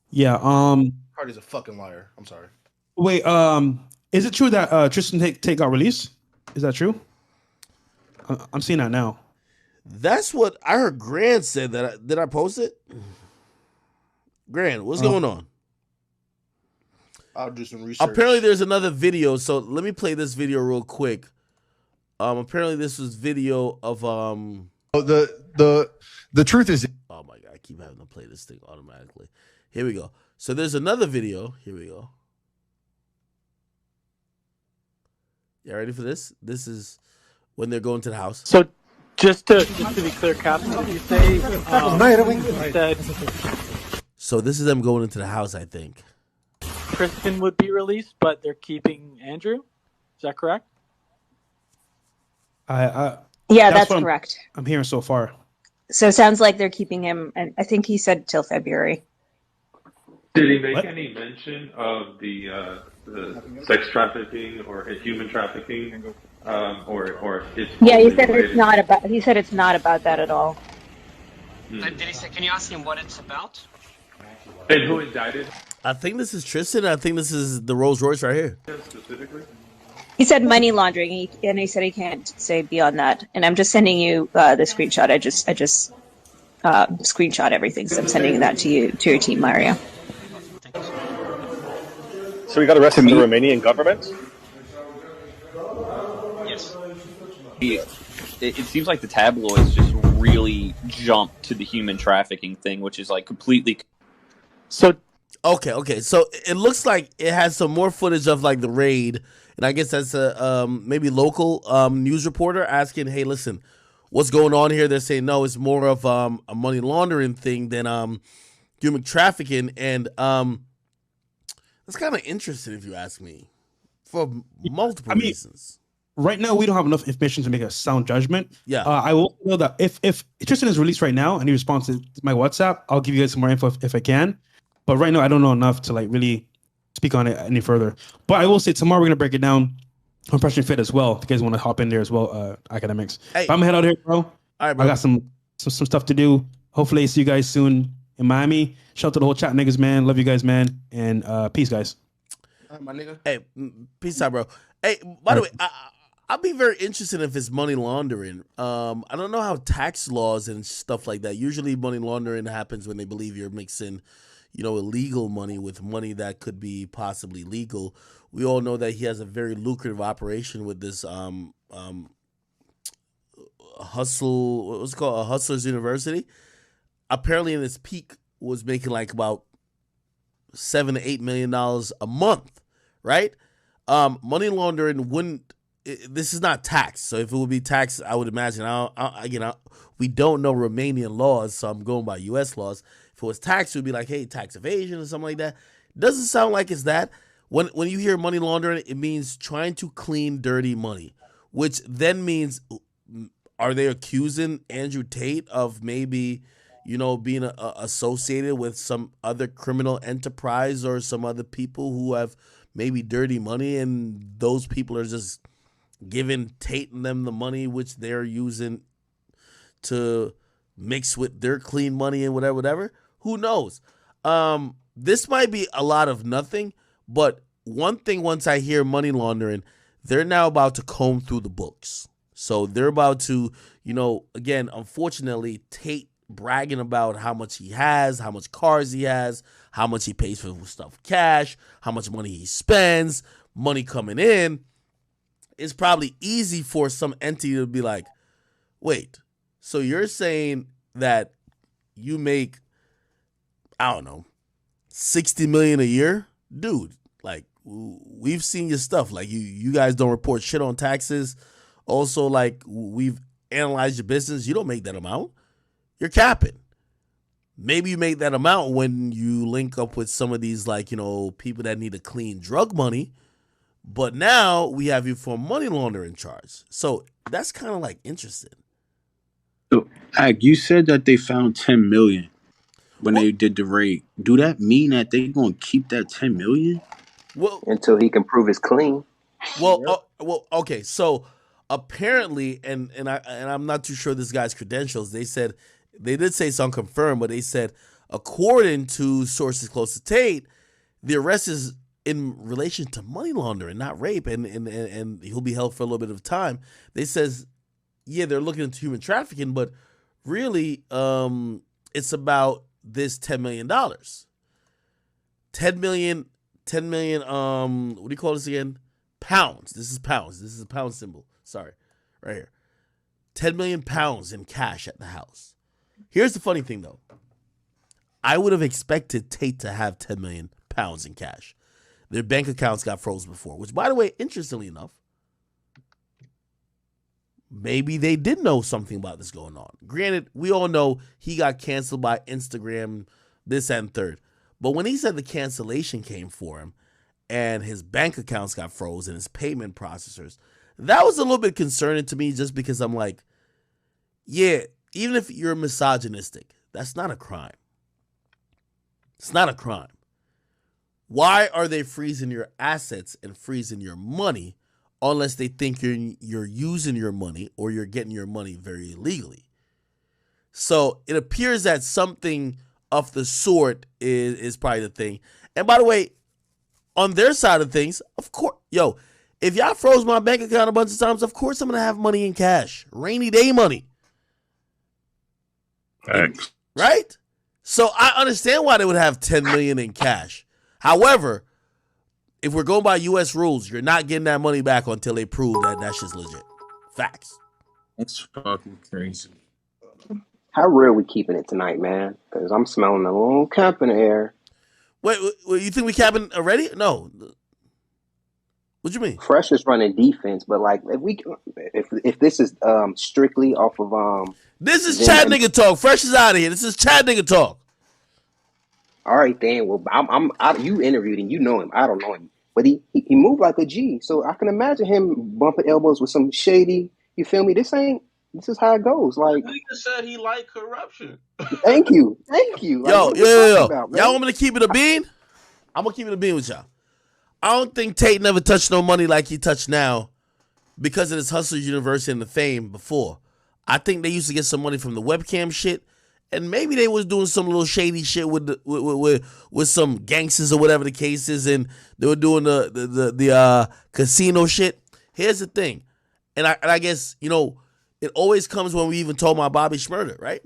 E: Yeah.
B: Hardy's a fucking liar. I'm sorry.
E: Wait. Is it true that Tristan Tate got released? Is that true? I'm seeing that now.
L: That's what I heard. Grant said that. Did I post it? Grant, what's going on?
B: I'll do some research.
L: Apparently, there's another video. So let me play this video real quick. Apparently this was video of
C: the truth is,
L: oh my god, I keep having to play this thing automatically. Here we go. So there's another video. Here we go. You ready for this? This is when they're going to the house.
M: So just to be clear, Captain, did you say that
L: so this is them going into the house, I think.
M: Tristan would be released, but they're keeping Andrew? Is that correct?
E: Yeah,
N: that's correct.
E: I'm hearing so far.
N: So it sounds like they're keeping him, and I think he said till February.
D: Did he make any mention of the sex trafficking or human trafficking, or it's
N: yeah? He said it's not about. He said it's not about that at all.
O: Did he say? Can you ask him what it's about?
D: And who indicted?
L: I think this is Tristan. I think this is the Rolls Royce right here.
D: Specifically.
N: He said money laundering, and he said he can't say beyond that. And I'm just sending you the screenshot. I just screenshot everything, so I'm sending that to you, to your team, Mario.
P: So we got arrested by the Romanian government?
O: Yes.
Q: It seems like the tabloids just really jumped to the human trafficking thing, which is like completely.
M: So
L: okay. So it looks like it has some more footage of like the raid. And I guess that's a maybe local news reporter asking, hey, listen, what's going on here? They're saying, no, it's more of a money laundering thing than human trafficking. And that's kind of interesting, if you ask me, for multiple reasons.
E: Right now, we don't have enough information to make a sound judgment.
L: Yeah.
E: I will know that if Tristan is released right now and he responds to my WhatsApp, I'll give you guys some more info if I can. But right now, I don't know enough to like really speak on it any further. But I will say tomorrow we're going to break it down on Fresh and Fit as well. If you guys want to hop in there as well, academics.
L: Hey.
E: But I'm going to head out here, bro.
L: All right, bro.
E: I got some stuff to do. Hopefully, see you guys soon in Miami. Shout out to the whole chat niggas, man. Love you guys, man. And peace, guys.
B: My nigga.
L: Hey, peace out, bro. Hey, by the way, I'll be very interested if it's money laundering. I don't know how tax laws and stuff like that. Usually, money laundering happens when they believe you're mixing, illegal money with money that could be possibly legal. We all know that he has a very lucrative operation with this hustle. What was it called? A Hustlers University. Apparently, in its peak, was making like about $7 to $8 million a month, right? Money laundering wouldn't. This is not tax, so if it would be tax, I would imagine. We don't know Romanian laws, so I'm going by U.S. laws. If it was tax, it would be like, hey, tax evasion or something like that. Doesn't sound like it's that. When you hear money laundering, it means trying to clean dirty money, which then means, are they accusing Andrew Tate of maybe, being associated with some other criminal enterprise or some other people who have maybe dirty money, and those people are just giving Tate and them the money which they're using to mix with their clean money and whatever. Who knows? This might be a lot of nothing, but one thing, once I hear money laundering, they're now about to comb through the books. So they're about to, again, unfortunately, Tate bragging about how much he has, how much cars he has, how much he pays for stuff cash, how much money he spends, money coming in. It's probably easy for some entity to be like, wait, so you're saying that you make, I don't know, $60 million a year? Dude, like, we've seen your stuff. Like, you guys don't report shit on taxes. Also, like, we've analyzed your business. You don't make that amount. You're capping. Maybe you make that amount when you link up with some of these, like, people that need to clean drug money. But now we have you for a money laundering charge. So that's kind of like interesting.
K: So, you said that they found 10 million when they did the raid. Do that mean that they're going to keep that 10 million?
L: Well,
J: until he can prove it's clean.
L: Well, okay. So apparently, and I'm not too sure this guy's credentials. They did say it's unconfirmed, but they said, according to sources close to Tate, the arrest is in relation to money laundering, not rape, and he'll be held for a little bit of time. They says, yeah, they're looking into human trafficking, but really, it's about this $10 million. 10 million, what do you call this again? Pounds. This is pounds. This is a pound symbol. Sorry. Right here. 10 million pounds in cash at the house. Here's the funny thing, though. I would have expected Tate to have 10 million pounds in cash. Their bank accounts got frozen before, which, by the way, interestingly enough, maybe they did know something about this going on. Granted, we all know he got canceled by Instagram, this and third. But when he said the cancellation came for him and his bank accounts got frozen, his payment processors, that was a little bit concerning to me, just because I'm like, yeah, even if you're misogynistic, that's not a crime. It's not a crime. Why are they freezing your assets and freezing your money unless they think you're using your money or you're getting your money very illegally? So it appears that something of the sort is probably the thing. And by the way, on their side of things, of course, if y'all froze my bank account a bunch of times, of course I'm going to have money in cash. Rainy day money.
K: Thanks.
L: Right? So I understand why they would have 10 million in cash. However, if we're going by U.S. rules, you're not getting that money back until they prove that that shit's legit. Facts.
K: That's fucking crazy.
J: How real we keeping it tonight, man? Because I'm smelling a little cap in the air.
L: Wait, you think we capping already? No. What you mean?
J: Fresh is running defense, but like if this is strictly off of
L: this is Chad nigga talk. Fresh is out of here. This is Chad nigga talk.
J: All right, then. Well, you interviewed him. You know him. I don't know him, but he moved like a G. So I can imagine him bumping elbows with some shady. You feel me? This is how it goes. Like,
G: nigga said he liked corruption.
J: Thank you. Like,
L: Yo. Y'all want me to keep it a bean? I'm gonna keep it a bean with y'all. I don't think Tate never touched no money like he touched now because of this Hustlers University and the fame before. I think they used to get some money from the webcam shit, and maybe they was doing some little shady shit with some gangsters or whatever the case is, and they were doing the casino shit. Here's the thing, and I guess, you know, it always comes when we even told about Bobby Shmurda, right?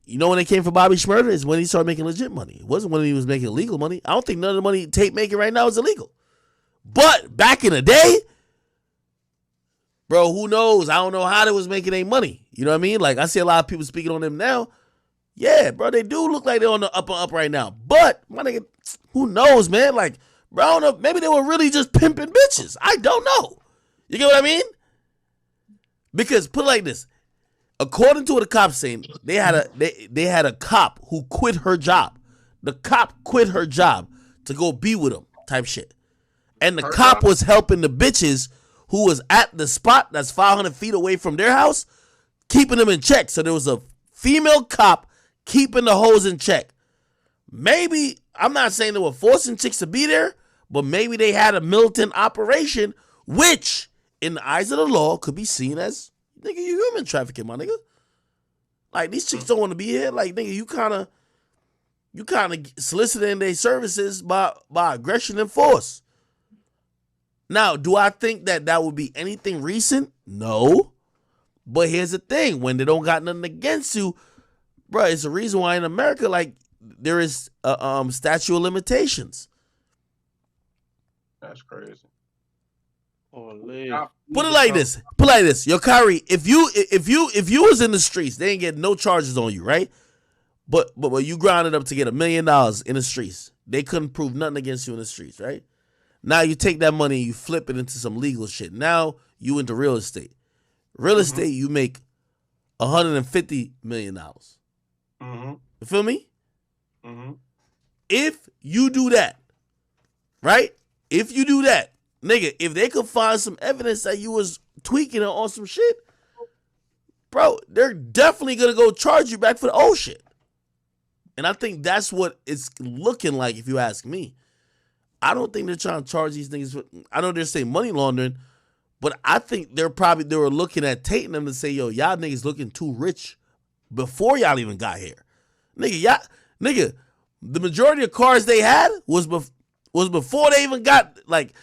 L: You know when it came for Bobby Shmurda is when he started making legit money. It wasn't when he was making illegal money. I don't think none of the money Tate making right now is illegal. But back in the day, bro, who knows? I don't know how they was making any money. You know what I mean? Like, I see a lot of people speaking on them now. Yeah, bro, they do look like they're on the up and up right now. But, my nigga, who knows, man? Like, bro, I don't know. Maybe they were really just pimping bitches. I don't know. You get what I mean? Because, put it like this. According to what the cops saying, they had a cop who quit her job. The cop quit her job to go be with him, type shit. And the cop was helping the bitches who was at the spot that's 500 feet away from their house, keeping them in check. So there was a female cop keeping the hoes in check. Maybe, I'm not saying they were forcing chicks to be there, but maybe they had a militant operation, which, in the eyes of the law, could be seen as, nigga, you human trafficking, my nigga. Like, these chicks don't want to be here. Like, nigga, you kind of soliciting their services by aggression and force. Now, do I think that would be anything recent? No. But here's the thing. When they don't got nothing against you, bro, it's a reason why in America, like, there is a statute of limitations.
G: That's crazy.
L: Put it like this. Yo, Kyrie, if you was in the streets, they ain't get no charges on you, right? But you grounded up to get $1 million in the streets. They couldn't prove nothing against you in the streets, right? Now you take that money and you flip it into some legal shit. Now you into real estate. Real estate, you make $150 million.
G: Mm-hmm.
L: You feel me?
G: Mm-hmm.
L: If you do that, right? If you do that, nigga, if they could find some evidence that you was tweaking on some shit, bro, they're definitely going to go charge you back for the old shit. And I think that's what it's looking like, if you ask me. I don't think they're trying to charge these niggas for, I know they're saying money laundering, but I think they were looking at Tate and them to say, yo, y'all niggas looking too rich before y'all even got here. Nigga, the majority of cars they had was before they even got, like,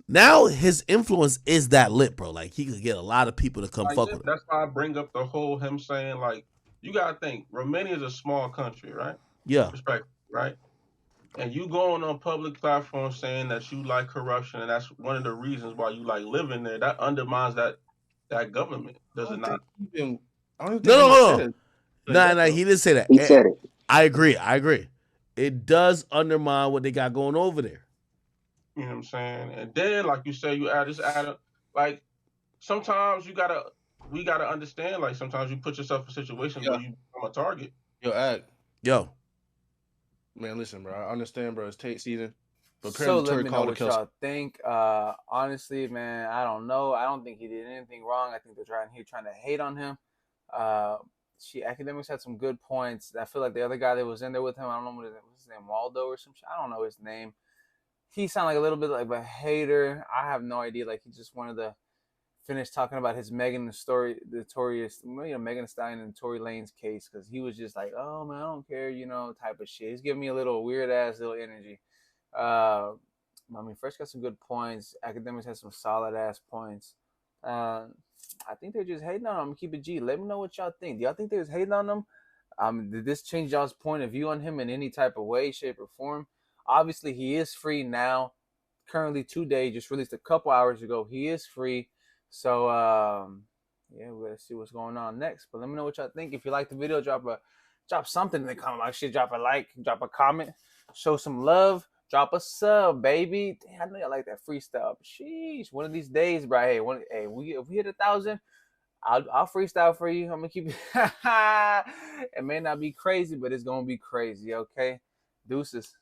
L: now his influence is that lit, bro. Like, he could get a lot of people to come fuck with him.
G: That's why I bring up the whole him saying, like, you got to think, Romania is a small country, right?
L: Yeah.
G: Respect, right? And you going on public platforms saying that you like corruption, and that's one of the reasons why you like living there. That undermines that government, does it not?
L: No. Nah, he didn't say that.
J: He said it.
L: I agree. It does undermine what they got going over there.
G: You know what I'm saying? And then, like you say, like, sometimes we gotta understand, like, sometimes you put yourself in situations where you become a target.
L: Yo.
B: Man, listen, bro. I understand, bro. It's Tate season. But
A: So let me know what y'all think. Honestly, man, I don't know. I don't think he did anything wrong. I think they're trying to hate on him. Akademiks had some good points. I feel like the other guy that was in there with him, I don't know what's his name, Waldo or some shit. I don't know his name. He sounded like a little bit like a hater. I have no idea. Like, he just wanted to finish talking about his Megan Thee Stallion and Tory Lanez case, because he was just like, oh man, I don't care, type of shit. He's giving me a little weird ass little energy. I mean, Fresh got some good points. Akademiks has some solid ass points. I think they're just hating on him. Keep it G. Let me know what y'all think. Do y'all think they're just hating on him? Did this change y'all's point of view on him in any type of way, shape, or form? Obviously, he is free now. Currently, today, just released a couple hours ago. He is free. So, yeah, we're going to see what's going on next. But let me know what y'all think. If you like the video, drop something in the comment. Like, shit, drop a like, drop a comment, show some love, drop a sub, baby. Damn, I know y'all like that freestyle. Sheesh, one of these days, bro. Hey, if we hit 1,000, I'll freestyle for you. I'm gonna keep it. It may not be crazy, but it's gonna be crazy. Okay, deuces.